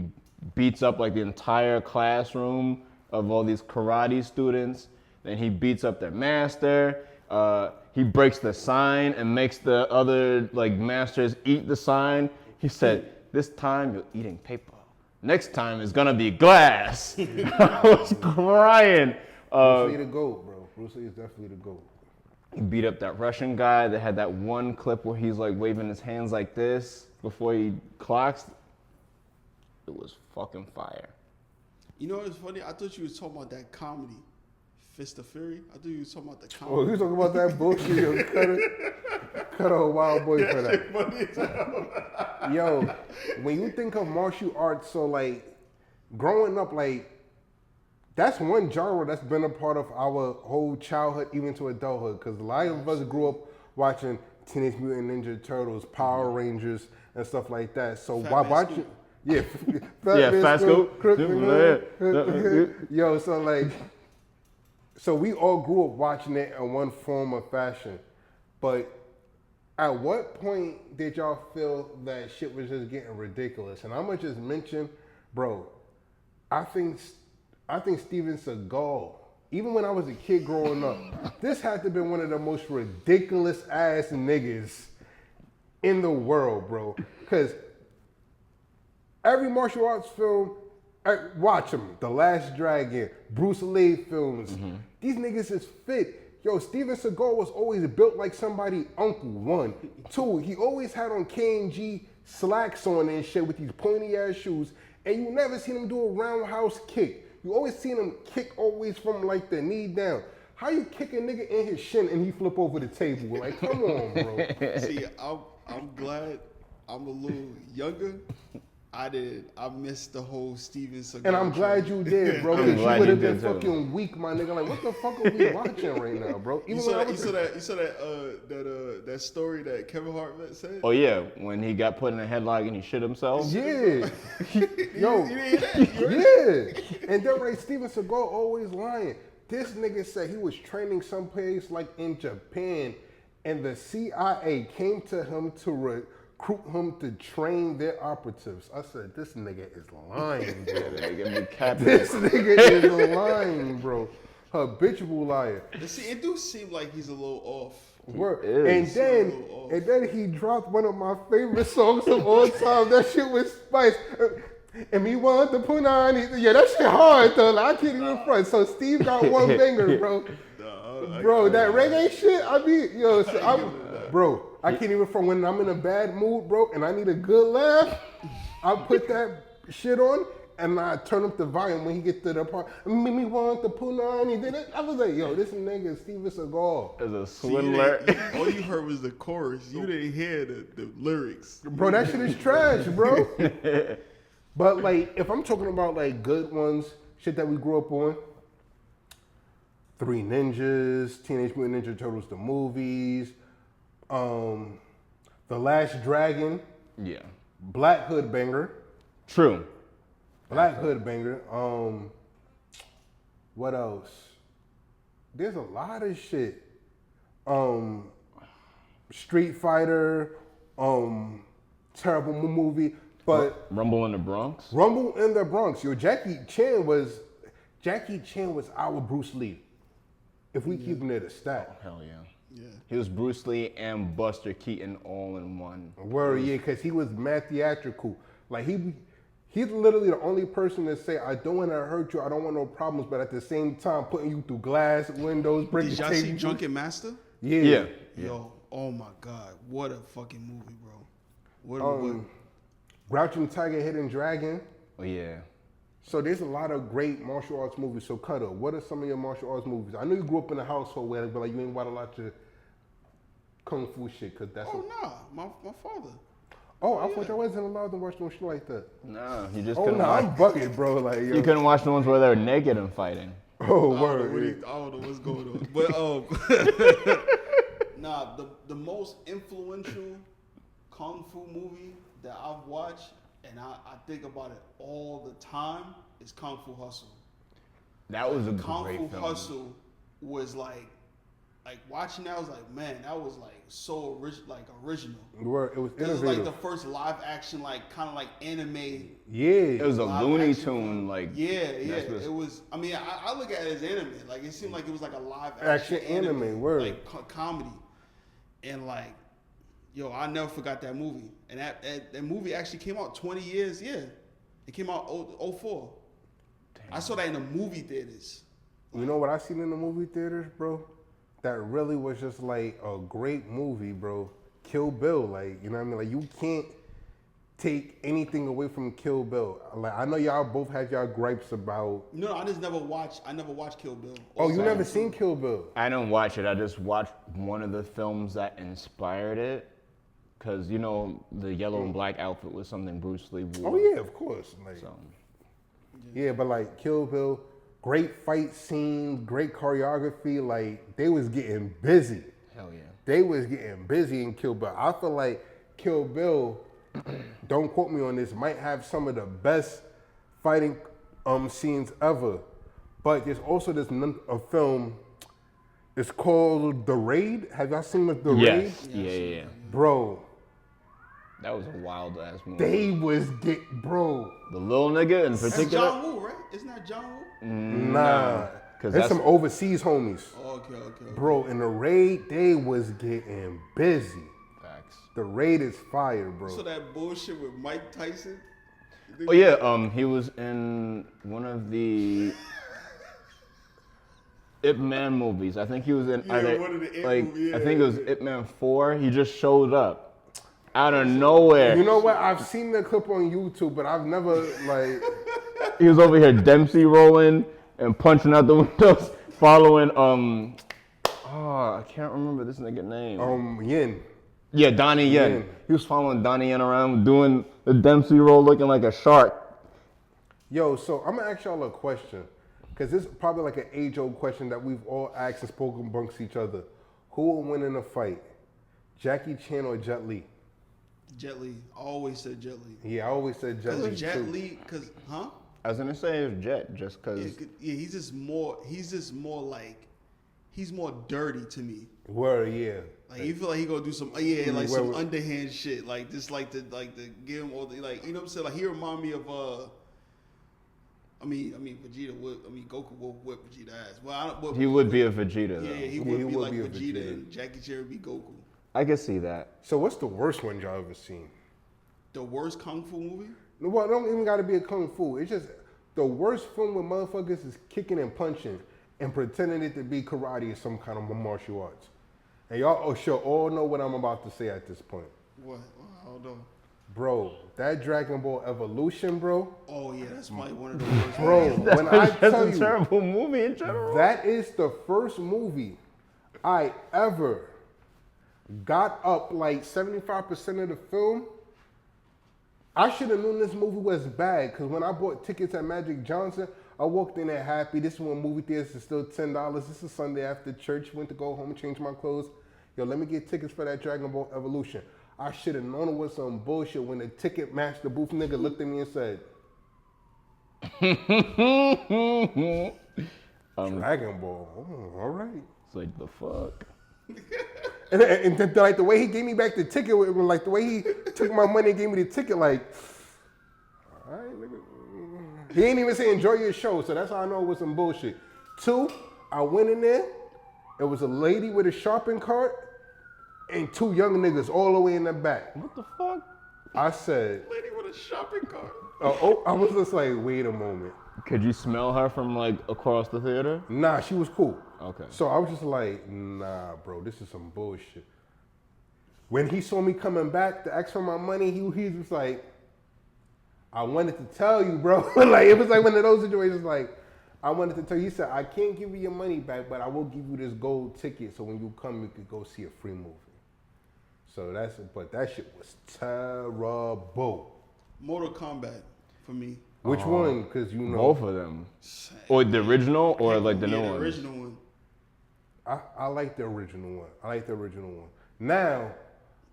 beats up like the entire classroom of all these karate students. Then he beats up their master. He breaks the sign and makes the other like masters eat the sign. He said, "This time you're eating paper. Next time it's gonna be glass." I was crying. Bruce Lee the GOAT, bro. Bruce Lee is definitely the GOAT. He beat up that Russian guy that had that one clip where he's like waving his hands like this before he clocks. It was fucking fire. You know what's funny? I thought you was talking about that comedy, Fist of Fury. I thought you was talking about the Oh, comedy. you talking about that bullshit? Yo, cut a wild boy for that. Yo, when you think of martial arts, so like growing up, like that's one genre that's been a part of our whole childhood, even to adulthood. Because a lot of us grew up watching Teenage Mutant Ninja Turtles, Power Rangers, and stuff like that. So Fat while Man watching, Scoop. yeah, Fast Scoop. Yo, so like, so we all grew up watching it in one form or fashion. But at what point did y'all feel that shit was just getting ridiculous? And I'm gonna just mention, bro, I think Steven Seagal, even when I was a kid growing up, this had to have been one of the most ridiculous ass niggas in the world, bro. Because every martial arts film, watch them. The Last Dragon, Bruce Lee films. These niggas is fit. Yo, Steven Seagal was always built like somebody uncle, one. Two, he always had on K&G slacks on and shit with these pointy ass shoes. And you never seen him do a roundhouse kick. You always seen him kick always from like the knee down. How you kick a nigga in his shin and he flip over the table? Like, come on, bro. See, I'm glad I'm a little younger. I missed the whole Steven Seagal. And I'm glad you did, bro, I'm because you glad would you have been did, too. fucking weak, my nigga. Like, what the fuck are we watching right now, bro? You saw that story that Kevin Hart said? Oh yeah, when he got put in a headlock and he shit himself. Yeah. Yo. You didn't hear that? Yeah. And then, right, Steven Seagal always lying. This nigga said he was training someplace like in Japan, and the CIA came to him to recruit him to train their operatives. I said, this nigga is lying, bro. This nigga is lying, bro. Habitual liar. See, it do seem like he's a little off. Word. is. And then he dropped one of my favorite songs of all time. That shit was spice. And me want the punani. Yeah, that shit hard though. Like, I can't even front. So Steve got one banger, bro. Bro, that reggae shit, I be, yo, so bro, I can't even front. When I'm in a bad mood, bro, and I need a good laugh, I put that shit on and I turn up the volume when he get to the part. Me want the punani. I was like, yo, this nigga is Steven Seagal. As a See, swindler. all you heard was the chorus. You didn't hear the lyrics. Bro, that shit is trash, bro. But like, if I'm talking about like good ones, shit that we grew up on, Three Ninjas, Teenage Mutant Ninja Turtles, the movies, The Last Dragon, Yeah. Black Hood Banger, True. Black Hood Banger. What else? There's a lot of shit. Street Fighter, terrible movie, but Rumble in the Bronx. Rumble in the Bronx. Yo, Jackie Chan was our Bruce Lee. If we keeping it a stat. Hell yeah. Yeah. He was Bruce Lee and Buster Keaton all in one. Word, yeah, because he was mad theatrical. Like he's literally the only person that say, I don't want to hurt you, I don't want no problems, but at the same time putting you through glass, windows, breaking Did y'all see tables. Drunken Master? Yeah. Yo, oh my God, what a fucking movie, bro. What Crouching Tiger, Hidden Dragon. Oh yeah. So there's a lot of great martial arts movies. So Cutter, what are some of your martial arts movies? I know you grew up in a household where like you ain't watch a lot of kung fu shit, cause that's. Oh nah, my father. I thought y'all wasn't allowed to watch no shit like that. No, you just Oh couldn't no, watch. I'm bugging, bro. Like yo. You couldn't watch the ones where they're naked and fighting. Oh I word. don't know what's going on, but nah, the most influential kung fu movie that I've watched, and I think about it all the time, is Kung Fu Hustle. That was a Kung great Fu film. Hustle was like watching that, I was like, man, that was like so original. Word. It was This is innovative. like the first live action, like kind of like anime. Yeah. It was a live Looney action Tune, film. like Yeah. that's what- It was. I mean, I look at it as anime. Like it seemed like it was like a live Action anime, word. like comedy, and like, yo, I never forgot that movie. And that movie actually came out 20 years. Yeah, it came out 04. I saw that in the movie theaters. You know what I seen in the movie theaters, bro? That really was just like a great movie, bro. Kill Bill, like, you know what I mean? Like, you can't take anything away from Kill Bill. Like, I know y'all both have y'all gripes about. No, I just never watched. I never watched Kill Bill. Oh, you Sorry. never seen Kill Bill? I didn't watch it. I just watched one of the films that inspired it. Cause you know the yellow and black outfit was something Bruce Lee wore. Oh yeah, of course. Like, So yeah, but like Kill Bill, great fight scenes, great choreography. Like, they was getting busy. hell yeah. They was getting busy in Kill Bill. I feel like Kill Bill, don't quote me on this, might have some of the best fighting scenes ever. But there's also a film, it's called The Raid. Have y'all seen The Raid? Yes. Yeah. Bro, That was a wild ass movie. they was bro. The little nigga in That's particular. John Woo, right? Isn't that John Woo? Nah. 'cause There's that's- some overseas homies. Oh, okay. Bro, in The Raid, they was getting busy. Facts. The Raid is fire, bro. So that bullshit with Mike Tyson. Oh yeah, he was in one of the Ip Man movies. I think he was in Yeah, either one of the Ip like movies, I think it was Ip Man 4. He just showed up out of nowhere. You know what? I've seen the clip on YouTube, but I've never like. He was over here Dempsey rolling and punching out the windows, following I can't remember this nigga name. Yin. Yeah, Donnie Yen. Yen. He was following Donnie Yen around doing the Dempsey roll looking like a shark. Yo, so I'm gonna ask y'all a question, cause this is probably like an age-old question that we've all asked and spoken amongst each other. Who will win in a fight, Jackie Chan or Jet Li? Jet Li. I always said Jet Li. Yeah, I always said Jet Li Cause Jet too. Li, huh? I was gonna say it was Jet, just Yeah, cause he's just more like, he's more dirty to me. Word, yeah. Like you feel like he gonna do some Wait, some wait. underhand shit, like just like to give him all the, like, you know what I'm saying? Like he remind me of I mean Vegeta would, Goku will whip Vegeta ass. Well, I don't, but, he would be a Vegeta though. yeah, he Yeah, would he be would like be a Vegeta, Vegeta. and Jackie Chan would be Goku. I could see that. So what's the worst one y'all ever seen? The worst kung fu movie? Well, it don't even gotta be a kung fu. It's just the worst film where motherfuckers is kicking and punching and pretending it to be karate or some kind of martial arts. And y'all should all know what I'm about to say at this point. What? I don't know. Bro, that Dragon Ball Evolution, bro. Oh yeah, that's probably one of the worst. Bro, movies. when I That's tell a you, terrible movie in general. that is the first movie I ever got up like 75% of the film. I should have known this movie was bad, because when I bought tickets at Magic Johnson, I walked in there happy. This is when movie theaters is still $10. This is Sunday after church. Went to go home and change my clothes. Yo, let me get tickets for that Dragon Ball Evolution. I should have known it was some bullshit when the ticket master booth nigga looked at me and said, Dragon Ball, all right. It's like the fuck. And like the way he gave me back the ticket, like the way he took my money and gave me the ticket, like, all right, nigga. He ain't even say enjoy your show, so that's how I know it was some bullshit. 2, I went in there, it was a lady with a shopping cart and 2 young niggas all the way in the back. What the fuck? I said, Lady with a shopping cart. I was just like, wait a moment. Could you smell her from like across the theater? Nah, she was cool. Okay. So I was just like, nah, bro, this is some bullshit. When he saw me coming back to ask for my money, he was like, I wanted to tell you, bro. Like, it was like one of those situations, like, I wanted to tell you. He said, I can't give you your money back, but I will give you this gold ticket so when you come, you could go see a free movie. So but that shit was terrible. Mortal Kombat for me. Which one? Because you know Both of them. Or the original or like the new the one? original one. I like the original one. Now,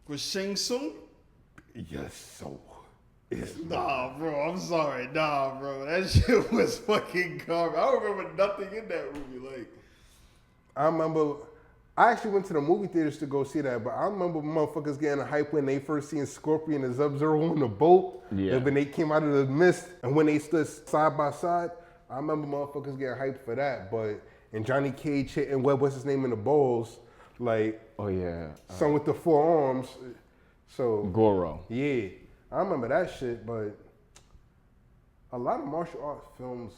Was Shang Tsung? yes, so Nah, bro. I'm sorry. Nah, bro. That shit was fucking garbage. I don't remember nothing in that movie. Like, I remember. I actually went to the movie theaters to go see that, but I remember motherfuckers getting hype when they first seen Scorpion and Sub-Zero on the boat. Yeah. And when they came out of the mist and when they stood side by side, I remember motherfuckers getting hyped for that. But and Johnny Cage hitting what's his name in the balls, like Oh yeah. son with the 4 arms. So Goro. yeah, I remember that shit. But a lot of martial arts films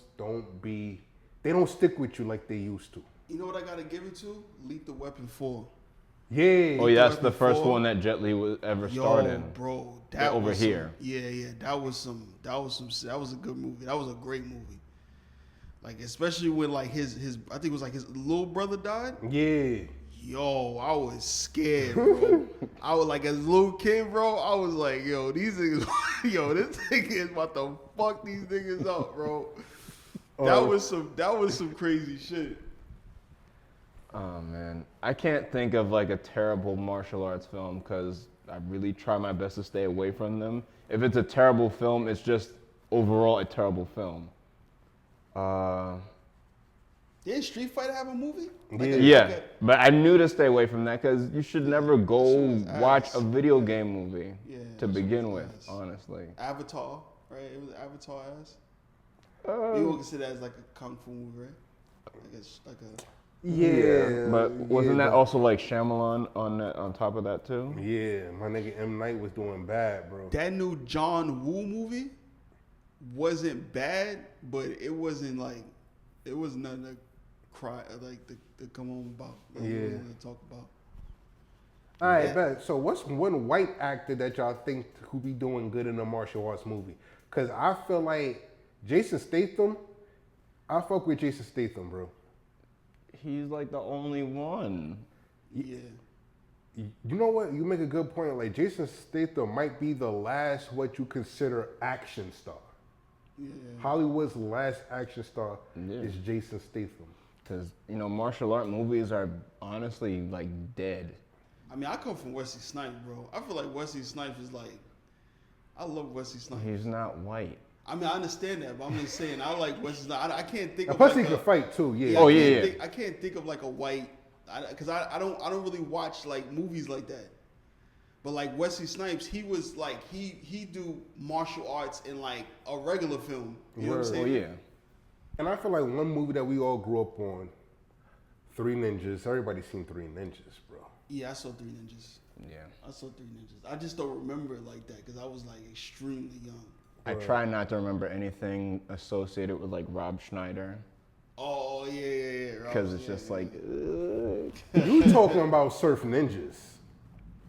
they don't stick with you like they used to. you know what I gotta give it to? Lethal Weapon 4. Yeah. Oh yeah, that's the Weapon first 4. one that Jet Li was ever Yo, starred in. bro, Yeah, that over was here. That was a good movie. That was a great movie. Like especially when like his I think it was like his little brother died. Yeah. Yo, I was scared, bro. I was like, as a little kid, bro, I was like, yo, these niggas, this nigga is about to fuck these niggas up, bro. That was some crazy shit. Oh man, I can't think of like a terrible martial arts film because I really try my best to stay away from them. If it's a terrible film, it's just overall a terrible film. Didn't Street Fighter have a movie? Yeah, but I knew to stay away from that because you should never go That shit was watch ass. a video game movie Yeah, to that shit begin was with, ass. honestly. Avatar, right? It was Avatar ass. You would consider that as like a kung fu movie, right? Like a Yeah. But wasn't that also like Shyamalan on top of that too? Yeah, my nigga M. Night was doing bad, bro. that new John Woo movie wasn't bad, but it wasn't nothing to cry like to come home about. Like, Yeah. nothing to talk about. All right, Yeah. bet. So what's one white actor that y'all think who be doing good in a martial arts movie? Because I feel like Jason Statham, I fuck with Jason Statham, bro. He's like the only one. Yeah. You know what? You make a good point. Like Jason Statham might be the last what you consider action star. Yeah. Hollywood's last action star Yeah. is Jason Statham. Because, martial art movies are honestly like dead. I mean, I come from Wesley Snipes, bro. I feel like Wesley Snipes is like, I love Wesley Snipes. He's not white. I mean, I understand that, but I'm just saying, I like Wesley Snipes. I can't think And of plus, like he can fight too. Yeah. Oh, I can't yeah. think- I can't think of like a white, because I don't really watch like movies like that. But like Wesley Snipes, he was like he do martial arts in like a regular film. You know what I'm Word. saying? Oh yeah. And I feel like one movie that we all grew up on, Three Ninjas. Everybody's seen Three Ninjas, bro. Yeah, I saw Three Ninjas. Yeah. I saw Three Ninjas. I just don't remember it like that because I was like extremely young. I try not to remember anything associated with like Rob Schneider Oh yeah. because it's just like. You talking about Surf Ninjas?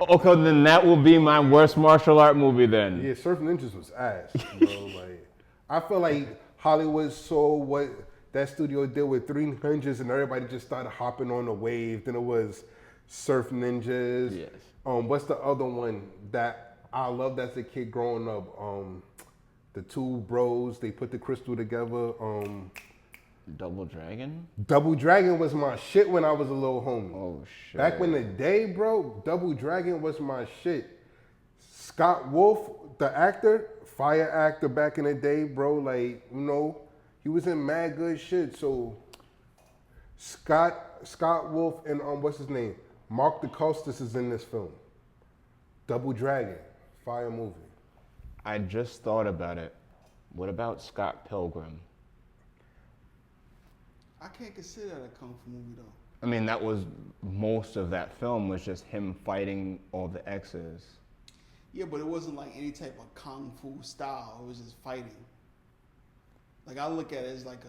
Okay, then that will be my worst martial art movie then. Yeah, Surf Ninjas was ass, bro. Like, I feel like Hollywood saw what that studio did with Three Ninjas, and everybody just started hopping on the wave. Then it was Surf Ninjas. Yes. What's the other one that I loved as a kid growing up? The two bros, they put the crystal together. Double Dragon? Double Dragon was my shit when I was a little homie. Oh shit. Back when the day, bro, Double Dragon was my shit. Scott Wolf, the actor, fire actor back in the day, bro, like, he was in mad good shit. So Scott Wolf and what's his name? Mark DeCostas is in this film. Double Dragon, fire movie. I just thought about it. What about Scott Pilgrim? I can't consider that a kung fu movie though. I mean, that was most of that film was just him fighting all the exes. Yeah, but it wasn't like any type of kung fu style. It was just fighting. Like I look at it as like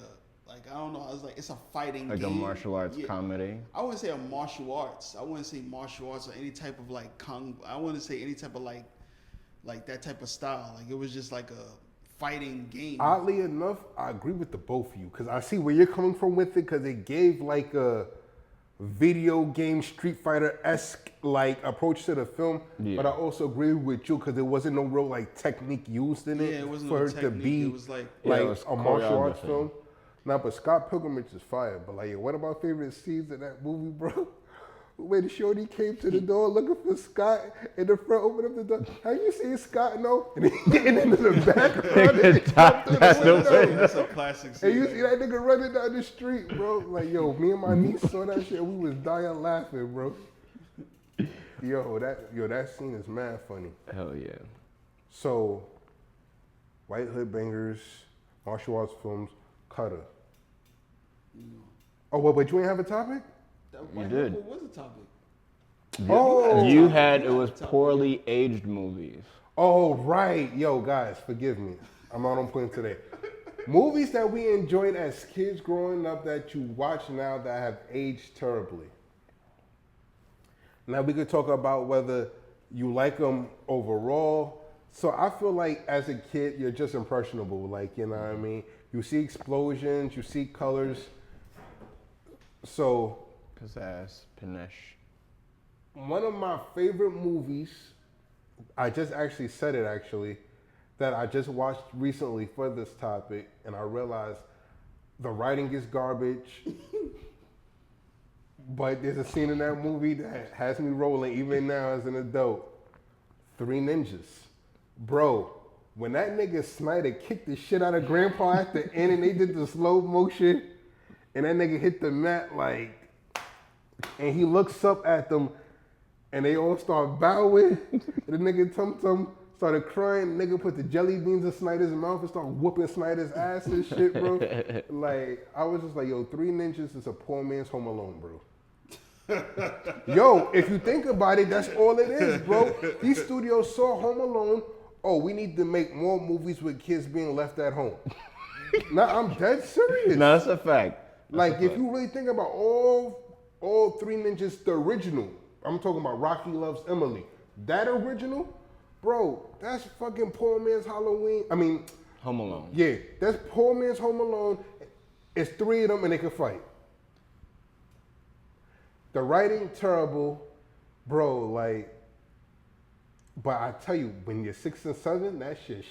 I don't know. I was like, it's a fighting Like game. a martial arts comedy. I wouldn't say a martial arts. I wouldn't say martial arts or any type of like kung. I wouldn't say any type of like that type of style. Like it was just like a fighting game. Oddly enough, I agree with the both of you because I see where you're coming from with it because it gave like a video game Street Fighter-esque like approach to the film. Yeah. But I also agree with you because there wasn't no real like technique used in it, Yeah, it wasn't for no it to technique. be It was like Yeah, it was a martial arts choreography. film. Now, but Scott Pilgrimage is fire. But like, one of my favorite scenes in that movie, bro, when Shorty came to the door looking for Scott, in the front opened up the door. Have you seen Scott? No. And he getting into the background. and he jumped through the window. that's a classic scene. And you see that nigga running down the street, bro. Like, yo, me and my niece saw that shit. We was dying laughing, bro. That scene is mad funny. Hell yeah. So, White Hood Bangers, martial arts films, Cutter. Oh, well, but you ain't have a topic? You did. What was the topic? Oh, It was poorly aged movies. Oh, right. Yo, guys, forgive me. I'm not on point today. Movies that we enjoyed as kids growing up that you watch now that have aged terribly. Now, we could talk about whether you like them overall. So I feel like as a kid, you're just impressionable. Like, you know what I mean? You see explosions, you see colors. So Pizzazz, panache. one of my favorite movies, I just actually said it that I just watched recently for this topic, and I realized the writing is garbage. But there's a scene in that movie that has me rolling even now as an adult. Three Ninjas. Bro, when that nigga Snyder kicked the shit out of Grandpa at the end and they did the slow motion and that nigga hit the mat like, and he looks up at them and they all start bowing. And the nigga Tum Tum started crying. The nigga put the jelly beans in Snyder's mouth and started whooping Snyder's ass and shit, bro. Like, I was just like, yo, Three Ninjas is a poor man's Home Alone, bro. Yo, if you think about it, that's all it is, bro. These studios saw Home Alone. Oh, we need to make more movies with kids being left at home. Nah, I'm dead serious. No, that's a fact. Like, if you really think about all Three Ninjas, the original, I'm talking about Rocky Loves Emily. That original, bro, that's fucking poor man's Halloween. I mean, Home Alone. yeah, that's poor man's Home Alone. It's three of them and they can fight. The writing terrible, bro. Like, but I tell you, when you're 6 and 7, that shit.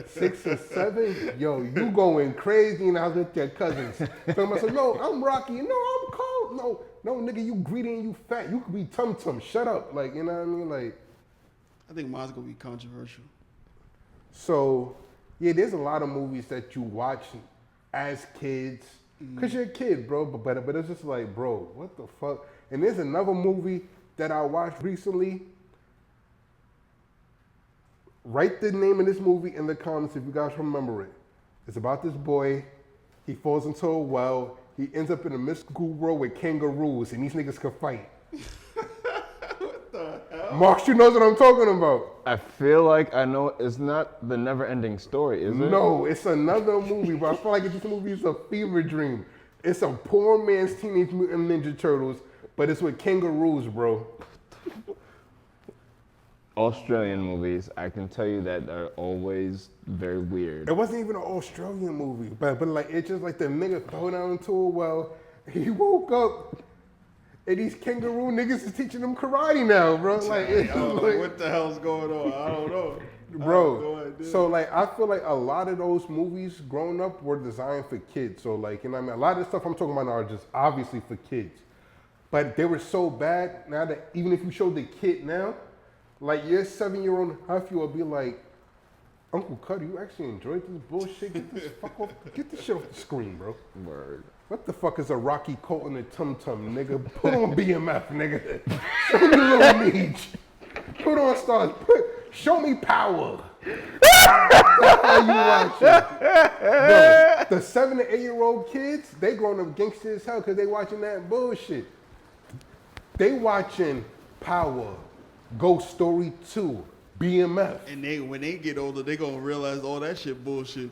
6 and 7, yo, you going crazy in the house with your cousins. So I said, no, I'm Rocky. No, I'm cold. No, nigga, you greedy and you fat. You could be Tum Tum. Shut up. Like, you know what I mean? Like, I think mine's gonna be controversial. so yeah, there's a lot of movies that you watch as kids. Cause you're a kid, bro, but it's just like, bro, what the fuck? And there's another movie that I watched recently. Write the name of this movie in the comments if you guys remember it. It's about this boy. He falls into a well. He ends up in a mystical world with kangaroos, and these niggas can fight. What the hell? Mark, you knows what I'm talking about. I feel like I know it's not the never ending story, is it? No, it's another movie, but I feel like this movie is a fever dream. It's a poor man's Teenage Mutant Ninja Turtles, but it's with kangaroos, bro. Australian movies, I can tell you that are always very weird. It wasn't even an Australian movie, but like it's just like the nigga fell down into a well. He woke up, and these kangaroo niggas is teaching him karate now, bro. Like, I don't know what the hell's going on. I don't know. bro. So like, I feel like a lot of those movies growing up were designed for kids. So like, you know what I mean? A lot of the stuff I'm talking about now are just obviously for kids, but they were so bad now that even if you showed the kid now, like your 7-year-old nephew will be like, Uncle Cuddy, you actually enjoyed this bullshit? Get this fuck off, get this shit off the screen, bro. Word. What the fuck is a Rocky Colt and a Tum Tum, nigga? Put on BMF, nigga. Show me Little Meech. Put on Stars. Show me Power. That's how you watch it. Bro, the 7 and 8-year-old kids, they grown up gangster as hell because they watching that bullshit. They watching Power, Ghost Story 2, BMF. And when they get older, they gonna realize all that shit bullshit.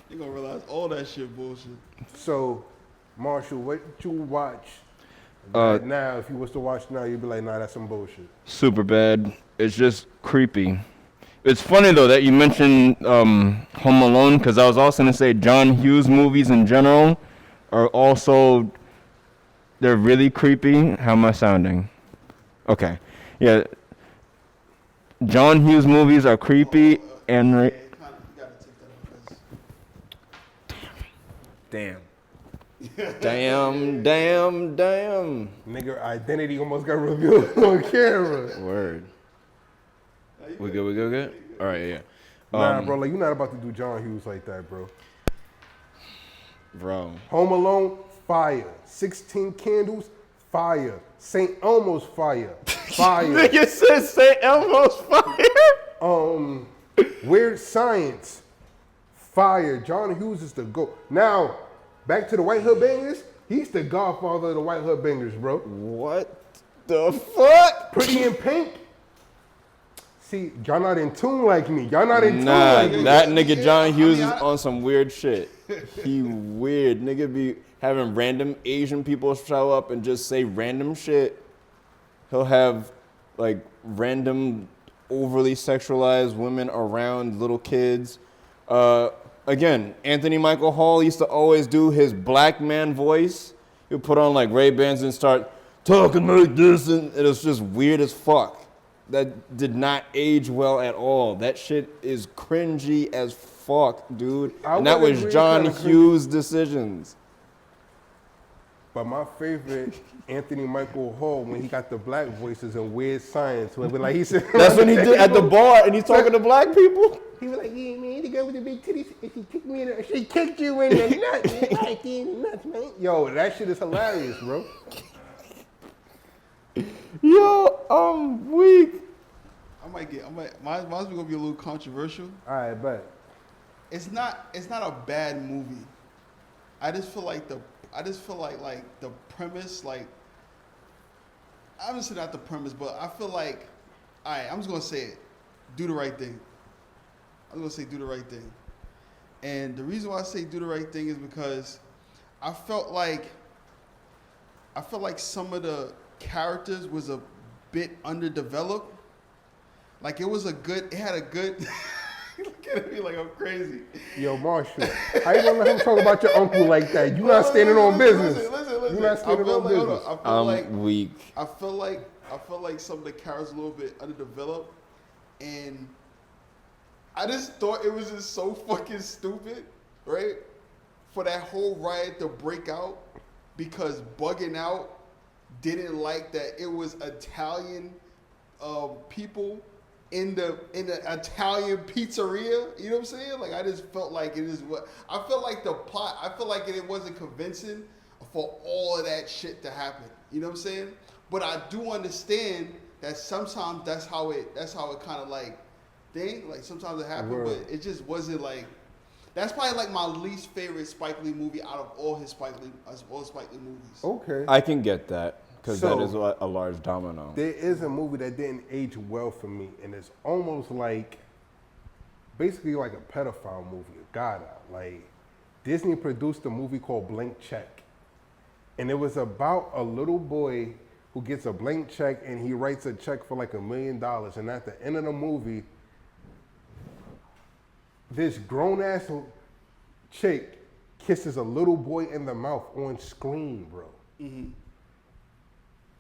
They gonna realize all that shit bullshit. So, Marshall, what you watch now? If you was to watch now, you'd be like, nah, that's some bullshit. Super bad. It's just creepy. It's funny though that you mentioned Home Alone, because I was also gonna say John Hughes movies in general are also, they're really creepy. How am I sounding? Okay. Yeah. John Hughes movies are creepy and... You gotta take that Damn. Damn. Nigga, identity almost got revealed on camera. Word. We good? All right, yeah. Nah, bro, like, you're not about to do John Hughes like that, bro. Bro. Home Alone, fire. 16 Candles, fire. St. Elmo's, fire. Fire. Nigga said St. Elmo's fire. Weird Science, fire. John Hughes is the GOAT. Now, back to the White Hood Bangers. He's the godfather of the White Hood Bangers, bro. What the fuck? Pretty in Pink. See, y'all not in tune like me. Y'all not in tune Nah, like me. that nigga John Hughes is on some weird shit. He weird. Nigga be having random Asian people show up and just say random shit. He'll have like random overly sexualized women around little kids. Again, Anthony Michael Hall used to always do his black man voice. He'll put on like Ray-Bans and start talking like this, and it was just weird as fuck. That did not age well at all. That shit is cringy as fuck, dude. And that was John Hughes' decisions. But my favorite, Anthony Michael Hall, when he got the black voices and Weird Science, when like he said, that's when he did at the bar and he's talking to black people. He was like, yeah, man, the girl with the big titties, and she kicked me in the, she kicked you in the nuts, man. Like in the nuts, man. Yo, that shit is hilarious, bro. Yo, I'm weak. mine's gonna be a little controversial. All right, bet. It's not a bad movie. I just feel like the premise, like, obviously not the premise, but I feel like, all right, I'm just gonna say it, do the right thing. I'm gonna say do the right thing, and the reason why I say do the right thing is because I felt like some of the characters was a bit underdeveloped. Like it had a good. Look at me like I'm crazy. Yo, Marshall, how you gonna let him talk about your uncle like that? You not standing on business. Listen. You not standing on business. I'm weak. I feel like some of the characters a little bit underdeveloped, and I just thought it was just so fucking stupid, right? For that whole riot to break out because Bugging Out didn't like that it was Italian people in the Italian pizzeria. You know what I'm saying? Like I just felt like it is what I felt like the plot. I feel like it wasn't convincing for all of that shit to happen. You know what I'm saying? But I do understand that sometimes that's how it kind of like thing. Like sometimes it happened, but it just wasn't like. That's probably like my least favorite Spike Lee movie out of all his Spike Lee movies. Okay. I can get that because that is a large domino. There is a movie that didn't age well for me, and it's almost like, basically like a pedophile movie, a god out. Like, Disney produced a movie called Blank Check, and it was about a little boy who gets a blank check and he writes a check for like $1 million, and at the end of the movie, this grown-ass chick kisses a little boy in the mouth on screen, bro. Mm-hmm.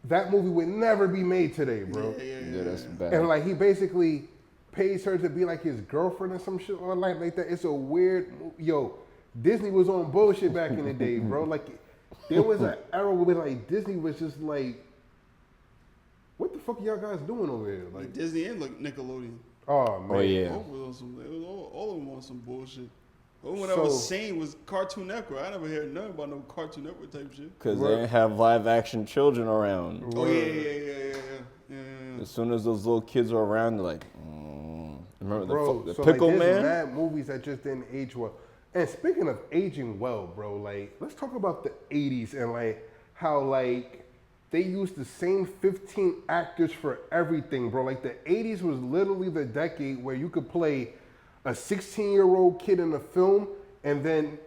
That movie would never be made today, bro. Yeah, that's bad. And like he basically pays her to be like his girlfriend or some shit or like that. It's a weird, yo, Disney was on bullshit back in the day, bro. Like there was an era where like Disney was just like, what the fuck are y'all guys doing over here? Like Disney and like Nickelodeon. Oh man. Oh yeah. All of them on some bullshit. The only one I was saying was Cartoon Network. I never heard nothing about no Cartoon Network type shit. Because they didn't have live action children around. Oh yeah. As soon as those little kids were around, they're like, remember the so Pickle like, Man? there's mad movies that just didn't age well. And speaking of aging well, bro, like let's talk about the 80s and like how like they used the same 15 actors for everything, bro. Like the 80s was literally the decade where you could play a 16-year-old kid in a film and then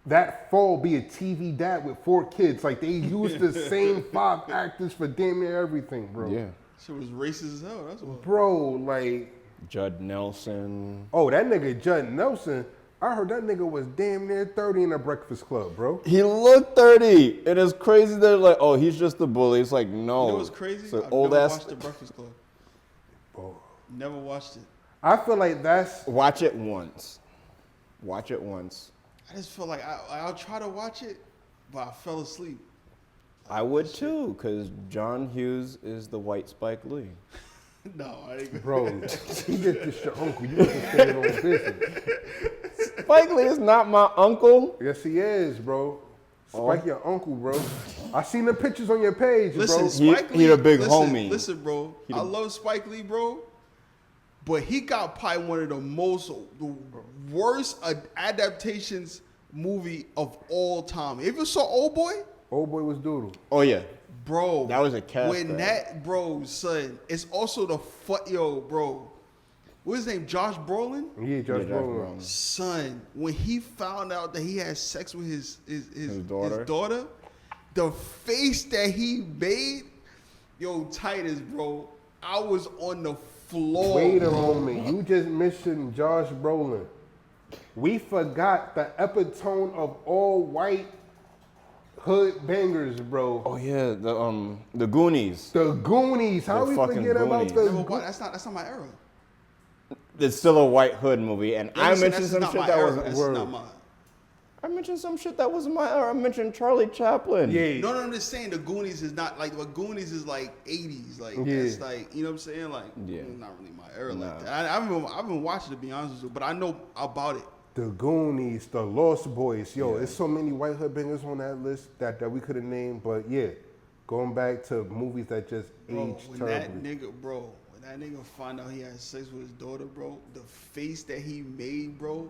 that fall be a TV dad with 4 kids. Like they used the same 5 actors for damn near everything, bro. Yeah. Shit was racist as hell. That's what. Bro, like Judd Nelson. Oh, that nigga Judd Nelson. I heard that nigga was damn near 30 in the Breakfast Club, bro. He looked 30. It is crazy that like, oh, he's just a bully. It's like, no. You know what's crazy? It's an I've old never ass. watched The Breakfast Club. Oh. Never watched it. I feel like that's Watch it once. Watch it once. I just feel like I'll try to watch it, but I fell asleep. I would too, because John Hughes is the white Spike Lee. No, I ain't. bro. He just this your uncle. You just stay on business. Spike Lee is not my uncle. Yes, he is, bro. Spike your uncle, bro. I seen the pictures on your page, Listen, bro. Spike He Lee. the big listen, homie. Listen, bro. I love Spike Lee, bro. But he got probably one of the worst adaptations movie of all time. You ever saw Old Boy? Old boy was doodle. Oh yeah. Bro, That was a cast when grab. that, bro, son, it's also bro. What's his name? Josh Brolin? Yeah, Josh Josh Brolin. Brolin. Son, when he found out that he had sex with his daughter. the face that he made, yo, Titus, bro, I was on the floor. Wait a bro. moment. You just mentioned Josh Brolin. We forgot the epitome of all white hood bangers, bro. Oh yeah, the Goonies. The Goonies. How The we fucking forget about Goonies. the Never watched- that's not my era. It's still a white hood movie, and I Listen, mentioned that's some not shit my that era. wasn't. That's word. not mine. I mentioned some shit that wasn't my era. I mentioned Charlie Chaplin. Yeah. No, I'm just saying the Goonies is not like the Goonies is like 80s, like Yeah. that's like, you know what I'm saying, like Yeah. it's not really my era Nah. like that. I've been watching to be honest with you, but I know about it. The Goonies, the Lost Boys. Yo, there's so many white hood bangers on that list that we could have named. But yeah, going back to movies that just Bro, aged when terribly. that nigga find out he had sex with his daughter, bro, the face that he made, bro.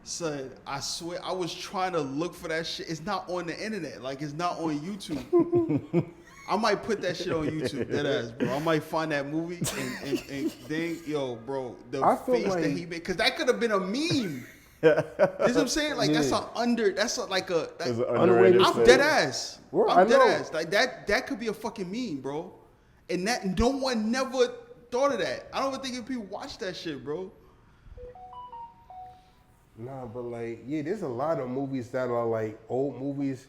Son, I swear I was trying to look for that shit. It's not on the internet. Like it's not on YouTube. I might put that shit on YouTube, dead ass, bro. I might find that movie and then, yo, bro, the I feel face that like- he made, because that could have been a meme. You know what I'm saying? Like It's like a. an Underrated underrated I'm I'm film. dead ass. Well, I'm I dead know. ass. Like that could be a fucking meme, bro. And that no one never thought of that. I don't even think if people watch that shit, bro. Nah, but like, yeah, there's a lot of movies that are like old movies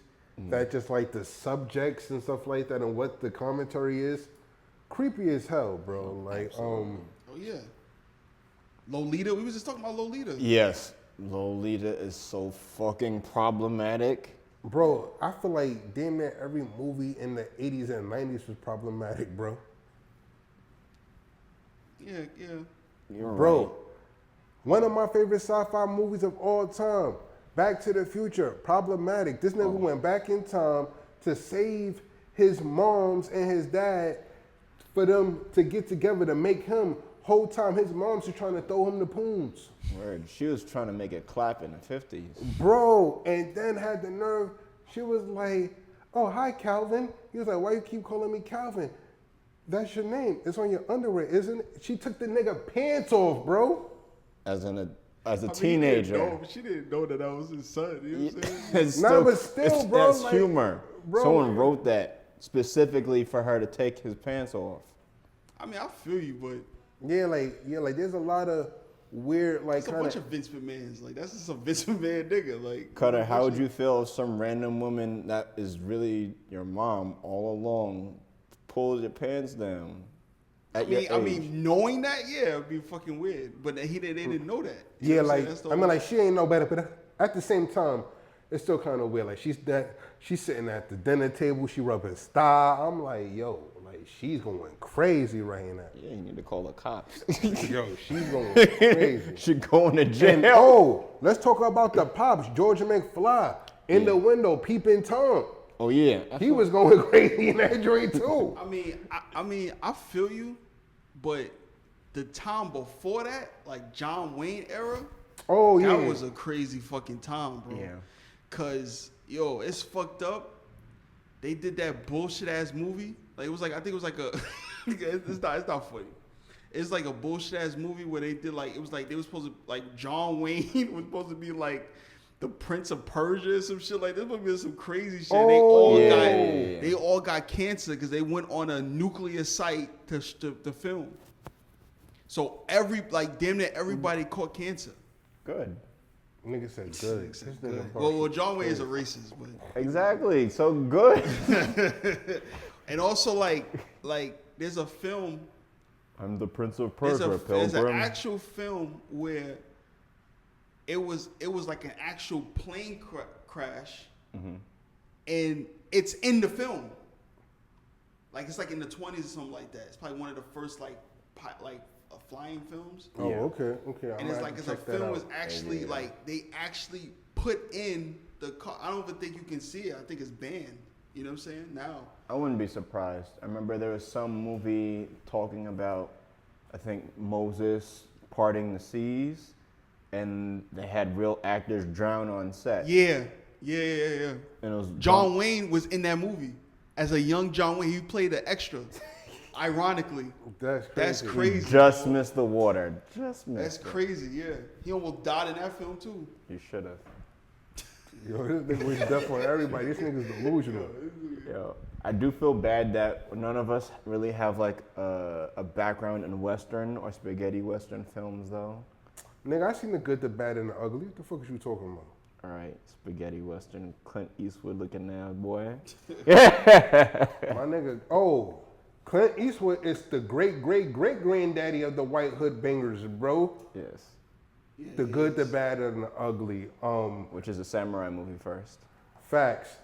that just like the subjects and stuff like that and what the commentary is. Creepy as hell, bro. Like, Oh yeah. Lolita. We was just talking about Lolita. Yes, Lolita is so fucking problematic. bro, I feel like damn near every movie in the 80s and 90s was problematic, bro. Yeah. You're Bro, right. one of my favorite sci-fi movies of all time, Back to the Future, problematic. This nigga went back in time to save his moms and his dad for them to get together to make him. Whole time his moms are trying to throw him the poons. Word. She was trying to make it clap in the 50s. Bro, and then had the nerve, she was like, oh, hi, Calvin. He was like, why you keep calling me Calvin? That's your name. It's on your underwear, isn't it? She took the nigga pants off, bro. As a teenager. She didn't know that I was his son. You know what I'm saying? It's Nah, but still, bro, That's like, humor. bro. Someone wrote that specifically for her to take his pants off. I mean, I feel you, but Yeah, like there's a lot of weird, like it's a kind bunch of. of Vince McMahon's. Like that's just a Vince McMahon nigga. Like Cutter, how would you feel if some random woman that is really your mom all along pulls your pants down? I At your mean, age? knowing that, yeah, it'd be fucking weird. But they didn't know that. You Yeah, know what I'm saying? like That's the I mean, whole- like she ain't no better, but at the same time, it's still kind of weird. Like she's sitting at the dinner table, she rubbing thigh. I'm like, yo, like she's going crazy right now. Yeah, you need to call the cops. Yo, she's going crazy. She going to And jail. oh, let's talk about the pops, George McFly in the window, peeping Tom. Oh yeah, He was going crazy in that joint too. I mean, I feel you, but the time before that, like John Wayne era, Oh yeah, that was a crazy fucking time, bro. Yeah. Cause yo, it's fucked up. They did that bullshit ass movie. Like it was like I think it was like a. it's not funny. It's like a bullshit ass movie where they did like it was like they were supposed to like John Wayne was supposed to be like the Prince of Persia or some shit like this. Supposed to be some crazy shit. Oh, They all got cancer because they went on a nuclear site to film. So damn near everybody caught cancer. good. Nigga said good. This nigga Well, John Wayne is a racist, but Exactly. So good. and also like there's a film. I'm the Prince of There's Persia, an Pilgrim. actual film where it was like an actual plane crash, and it's in the film. Like it's like in the 20s or something like that. It's probably one of the first like flying films. Oh, Yeah. okay. And it's like it's a film was actually like they actually put in the car. I don't even think you can see it. I think it's banned. You know what I'm saying? Now I wouldn't be surprised. I remember there was some movie talking about, I think, Moses parting the seas, and they had real actors drown on set. yeah. And it was John Wayne was in that movie as a young John Wayne. He played an extra. Ironically, That's crazy. crazy. Just bro. missed the water. That's It. crazy. Yeah, he almost died in that film too. You should have. Yo, this nigga was deaf on everybody. This nigga's delusional. Yo, I do feel bad that none of us really have like a background in Western or spaghetti Western films, though. Nigga, I seen the good, the bad, and the ugly. What the fuck is you talking about? All right, spaghetti Western, Clint Eastwood looking now, boy. My nigga, Clint Eastwood is the great granddaddy of the white hood bangers, bro. Yes, The good, the bad, and the ugly. which is a samurai movie first. Facts.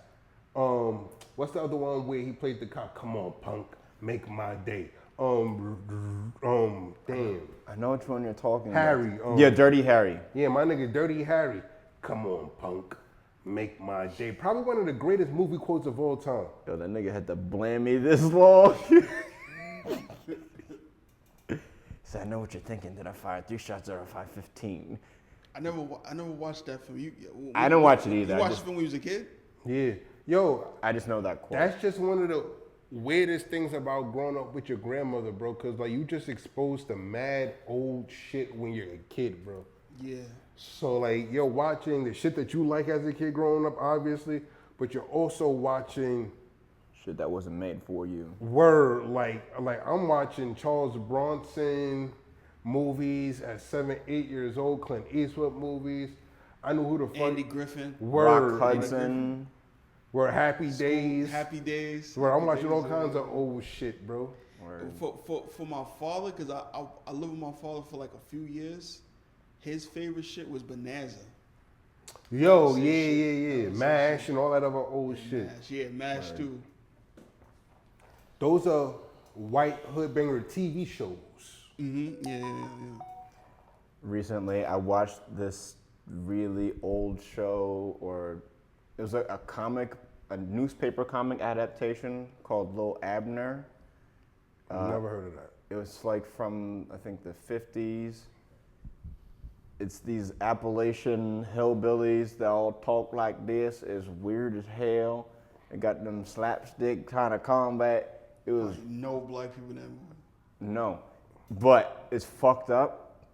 What's the other one where he played the cop? Come on, punk, make my day. Damn. I know which one you're talking Harry, about. Yeah, Dirty Harry. Yeah, my nigga, Dirty Harry. Come on, punk, make my day. Probably one of the greatest movie quotes of all time. Yo, that nigga had to blame me this long. Said, I know what you're thinking. Did I fire 3 shots or 5-15? I never watched that film. I didn't watch it either. You watched the film when you was a kid? Yeah. Yo, I just know that quote. that's just one of the weirdest things about growing up with your grandmother, bro. Cause like you just exposed to mad old shit when you're a kid, bro. Yeah. So like you're watching the shit that you like as a kid growing up, obviously, but you're also watching Shit that wasn't made for you. like I'm watching Charles Bronson movies at 7, 8 years old, Clint Eastwood movies. I knew who the fuck Andy Griffin. Word. Rock Hudson. Were Happy Days. Happy Days. Where I'm Happy watching Days all kinds of old shit, bro. Word. For my father, because I lived with my father for like a few years. His favorite shit was Bonanza. Yo, yeah. MASH and all that other old shit. MASH, yeah, MASH too. Those are white hood banger TV shows. Yeah. Recently, I watched this really old show, or it was a newspaper comic adaptation called Lil Abner. Never heard of that. It was like from, I think, the 50s. It's these Appalachian hillbillies that all talk like this. It's weird as hell. It got them slapstick kind of combat. It was No black people in that movie. no, but it's fucked up.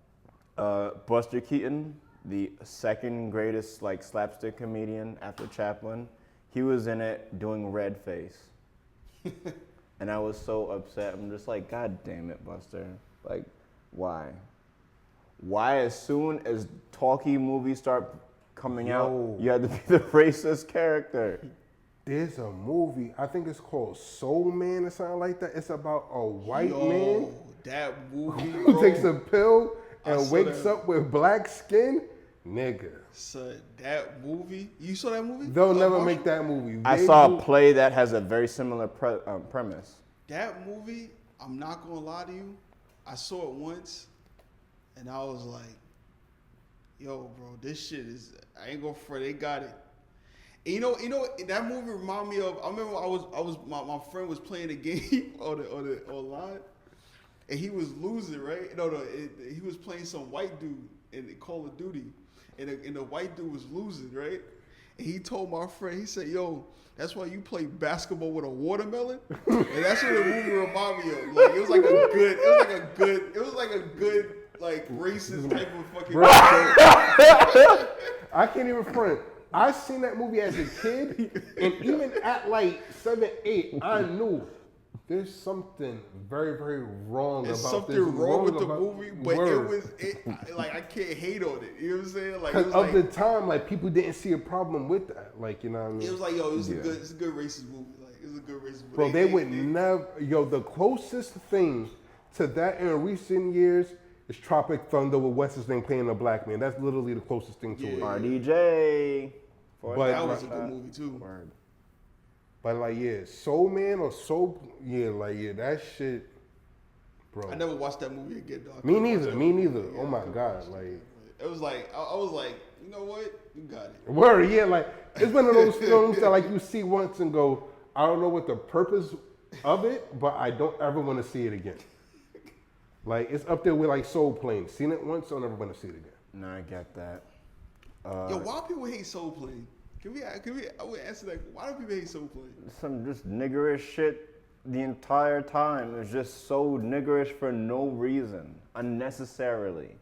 Buster Keaton, the second greatest like slapstick comedian after Chaplin, he was in it doing red face, and I was so upset. I'm just like, God damn it, Buster! Like, why? Why as soon as talkie movies start coming out, you had to be the racist character? There's a movie, I think it's called Soul Man or something like that. It's about a white Yo, man that movie, who bro. takes a pill I and saw wakes that. up with black skin. Nigga. Son, that movie. You saw that movie? They'll never Marshall? make that movie. I They saw do- a play that has a very similar premise. That movie, I'm not gonna lie to you. I saw it once, and I was like, "Yo, bro, this shit is." I ain't gonna front. They got it. And you know, that movie remind me of. I remember my friend was playing a game online, and he was losing, right? He was playing some white dude in Call of Duty, and the white dude was losing, right? And he told my friend, he said, "Yo, that's why you play basketball with a watermelon." And that's what the movie reminded me of. Like it was like a good racist type of fucking. Bro, I can't even front. I seen that movie as a kid, and even at like 7, 8, I knew there's something very, very wrong There's about something this. wrong with the about- movie, but Word. like I can't hate on it. You know what I'm saying? Like it Because was of like the time, like people didn't see a problem with that. Like, you know what I mean? it was like yo, it's a good racist movie. Like it's a good racist movie. Bro, they would never. Yo, the closest thing to that in recent years is Tropic Thunder with what's his name playing a black man. That's literally the closest thing to it. RDJ. But that was a good movie too. Word. But like, yeah, Soul Man or Soul, yeah, like, yeah, that shit, bro. I never watched that movie again, dog. Me neither. Oh my god, like. It was like I was like, you know what? You got it. Word, yeah, like it's one of those films that like you see once and go, I don't know what the purpose of it, but I don't ever want to see it again. Like it's up there with like Soul Plane. Seen it once, don't ever want to see it again. No, I get that. Yo, why people hate Soul Plane? Can we? I would answer that. Why do people hate Soul Plane? Some just niggerish shit the entire time. It was just so niggerish for no reason, unnecessarily.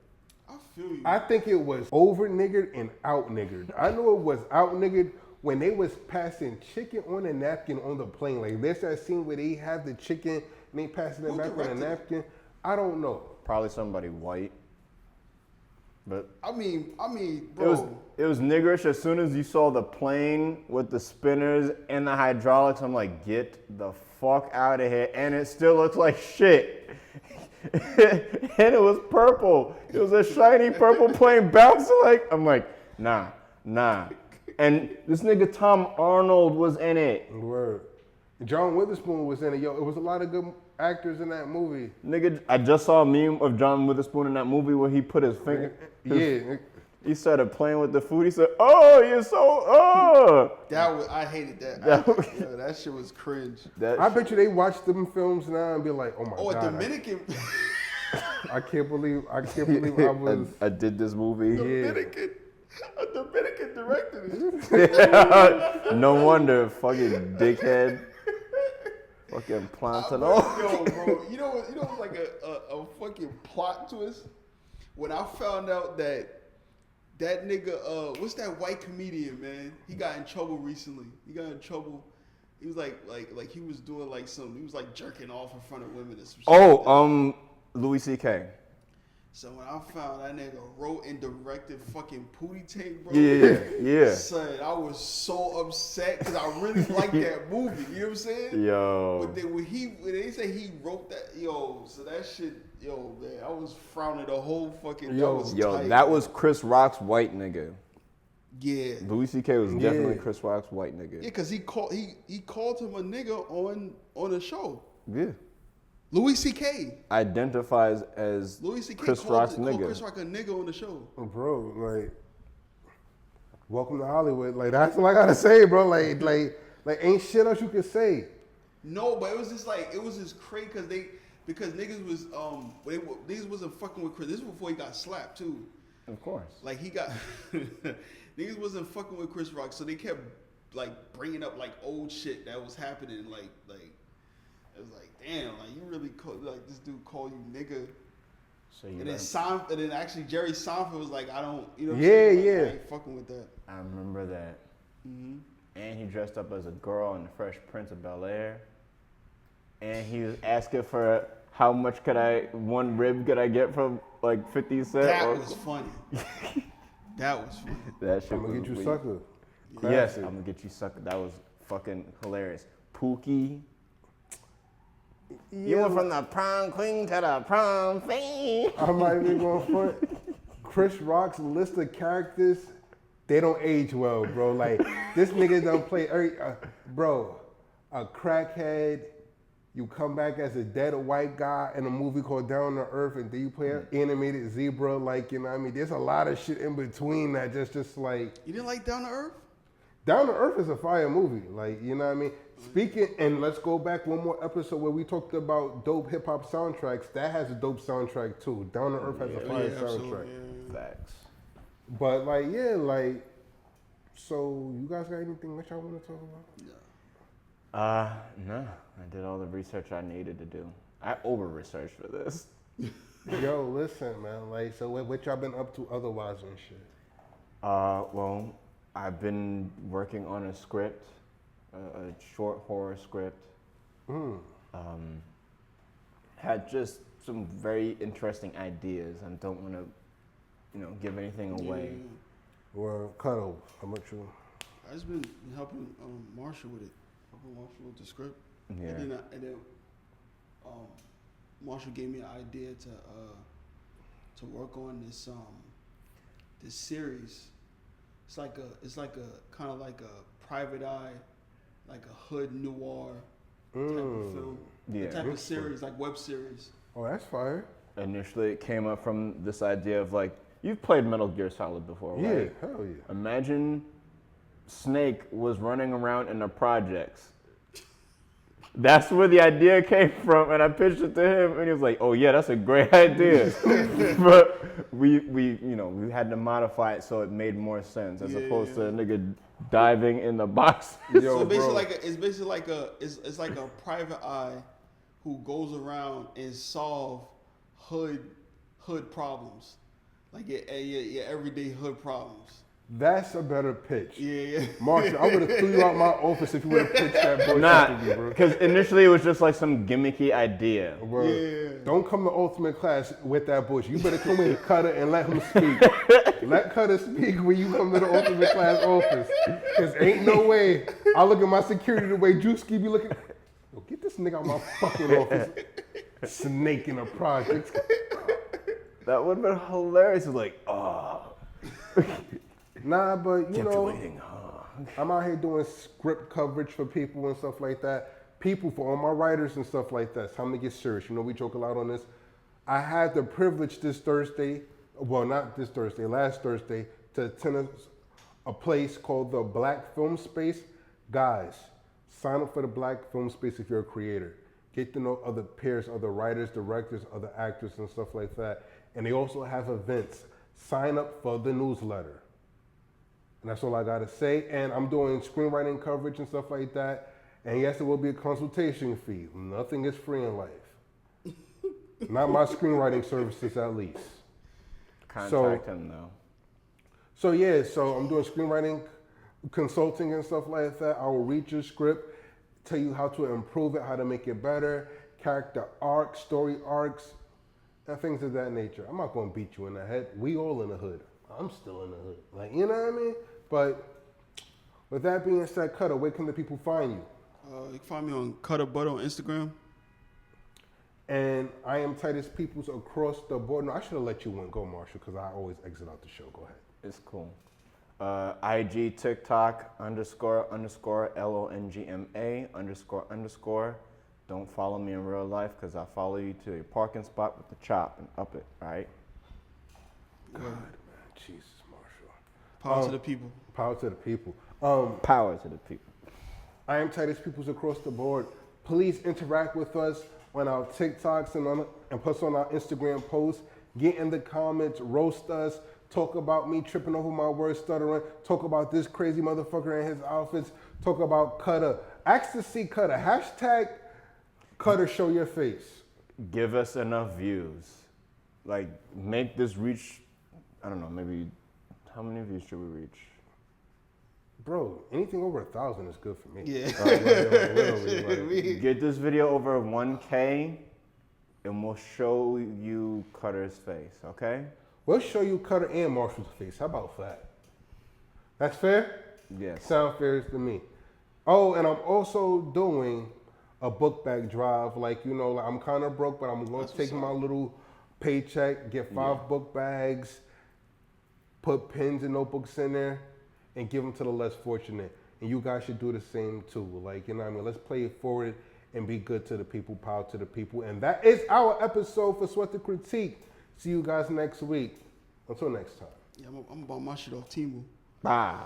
I feel you. I think it was over niggered and out niggered. I know it was out niggered when they was passing chicken on a napkin on the plane. Like there's that scene where they have the chicken and they passing it Who back on a directed it? napkin. I don't know. Probably somebody white. But I mean, bro. it was niggerish as soon as you saw the plane with the spinners and the hydraulics. I'm like, get the fuck out of here. And it still looks like shit. And it was purple. It was a shiny purple plane bouncing like, I'm like, nah. And this nigga Tom Arnold was in it. Word. John Witherspoon was in it. Yo, it was a lot of good actors in that movie. Nigga, I just saw a meme of John Witherspoon in that movie where he put his finger. Yeah. He started playing with the food. He said, "Oh, you're so I hated that. That shit was cringe. I bet you they watch them films now and be like, oh my god. A Dominican. I can't believe I was. I did this movie. A Dominican directed it. No wonder, fucking dickhead. Fucking Plantano. Yo, bro, you know what's like a fucking plot twist? When I found out that nigga, what's that white comedian, man? He got in trouble recently. He got in trouble. He was like he was doing like he was like jerking off in front of women or some shit. Oh, Louis C.K. So when I found that nigga wrote and directed fucking Pootie Tang, bro. Yeah. Son, I was so upset because I really liked that movie. You know what I'm saying? Yo. But then when they say he wrote that, so that shit, man, I was frowning the whole fucking. That was Chris Rock's white nigga. Yeah. Louis C.K. was definitely Chris Rock's white nigga. Yeah, because he called him a nigga on a show. Yeah. Louis C.K. identifies as Louis C.K. Chris Rock's nigga. Chris Rock a nigga on the show. Bro, like, welcome to Hollywood. Like, that's what I gotta say, bro. Like, ain't shit else you can say. No, but it was just crazy because niggas was niggas wasn't fucking with Chris. This was before he got slapped too. Of course. Like he got niggas wasn't fucking with Chris Rock, so they kept like bringing up like old shit that was happening. Like it was like, damn, like you really this dude called you nigga. So and then actually Jerry Seinfeld was like, I don't, I ain't fucking with that. I remember that. Mm-hmm. And he dressed up as a girl in the Fresh Prince of Bel-Air. And he was asking for how much one rib could I get from like 50 Cent? That was funny. That was funny. That shit I'm gonna get you sucker. Yes, I'm gonna get you sucker. That was fucking hilarious. Pookie. You went from the prom queen to the prom fiend. I'm not even going front. Chris Rock's list of characters, they don't age well, bro. Like, this nigga don't play bro, a crackhead, you come back as a dead white guy in a movie called Down to Earth, and then you play an animated zebra, like, you know what I mean? There's a lot of shit in between that just like... You didn't like Down to Earth? Down to Earth is a fire movie, like, you know what I mean? Speaking, and let's go back one more episode where we talked about dope hip hop soundtracks. That has a dope soundtrack too. Down to Earth has a fire soundtrack. Yeah. Facts. But so you guys got anything that y'all want to talk about? No. I did all the research I needed to do. I over-researched for this. Yo, listen, man. Like, so what y'all been up to otherwise and shit? Well, I've been working on a script, a short horror script. had just some very interesting ideas and don't want to, give anything away. Well, Cuddle, how much you? I just been helping Marshall with it. Helping Marshall with the script. Yeah. And then Marshall gave me an idea to work on this this series. It's like a kind of like a private eye, like a hood noir type of film. Yeah. Type of series, like web series. Oh, that's fire. Initially, it came up from this idea of like, you've played Metal Gear Solid before, Yeah, right? hell yeah. Imagine Snake was running around in the projects. That's where the idea came from, and I pitched it to him, and he was like, "Oh yeah, that's a great idea." But we had to modify it so it made more sense, as opposed to a nigga diving in the box. Yo, So bro. it's like a private eye who goes around and solve hood problems, like your everyday hood problems. That's a better pitch. Yeah. Marshall, I would have threw you out my office if you would have pitched that bullshit Nah, to me, bro. because initially it was just like some gimmicky idea. Bro, Yeah. don't come to Ultimate Class with that bullshit. You better come in Cutter and let him speak. Let Cutter speak when you come to the Ultimate Class office. Because ain't no way. I look at my security the way Drewski be looking. Yo, get this nigga out my fucking office. Snake in a project. That would have been hilarious. It's like, oh, Nah, but you kept you know, waiting, huh? I'm out here doing script coverage for people and stuff like that. People, for all my writers and stuff like that. It's time to get serious. You know, we joke a lot on this. I had the privilege this Thursday, well, not this Thursday, last Thursday, to attend a place called the Black Film Space. Guys, sign up for the Black Film Space if you're a creator. Get to know other peers, other writers, directors, other actors and stuff like that. And they also have events. Sign up for the newsletter. And that's all I gotta say. And I'm doing screenwriting coverage and stuff like that. And yes, there will be a consultation fee. Nothing is free in life. Not my screenwriting services, at least. Contact him though. So yeah, so I'm doing screenwriting, consulting and stuff like that. I will read your script, tell you how to improve it, how to make it better, character arcs, story arcs, and things of that nature. I'm not gonna beat you in the head. We all in the hood. I'm still in the hood. Like, you know what I mean? But with that being said, Cutter, where can the people find you? You can find me on Cutter Butt on Instagram. And I am Titus Peoples across the board. No, I should have let you go, Marshall, because I always exit out the show. Go ahead. It's cool. IG, TikTok, __, LONGMA, __. Don't follow me in real life because I follow you to a parking spot with the chop and up it, all right? God, man. Jesus, Marshall. Power to the people. Power to the people. Power to the people. I am Titus Peoples across the board. Please interact with us on our TikToks and plus on our Instagram posts. Get in the comments, roast us, talk about me tripping over my words, stuttering, talk about this crazy motherfucker in his outfits, talk about Cutter. Ask to see Cutter. Hashtag Cutter show your face. Give us enough views. Like, make this reach, I don't know, maybe, how many views should we reach? Bro, anything over 1,000 is good for me. Yeah. Literally. Get this video over 1K and we'll show you Cutter's face, okay? We'll show you Cutter and Marshall's face. How about that? That's fair? Yes. Sound fair to me. Oh, and I'm also doing a book bag drive. Like, you know, like I'm kind of broke, but I'm going to take my little paycheck, get 5 book bags, put pens and notebooks in there, and give them to the less fortunate. And you guys should do the same too. Like, you know what I mean? Let's play it forward and be good to the people, power to the people. And that is our episode for Sweat the Critique. See you guys next week. Until next time. Yeah, I'm about my shit off Timu. Bye.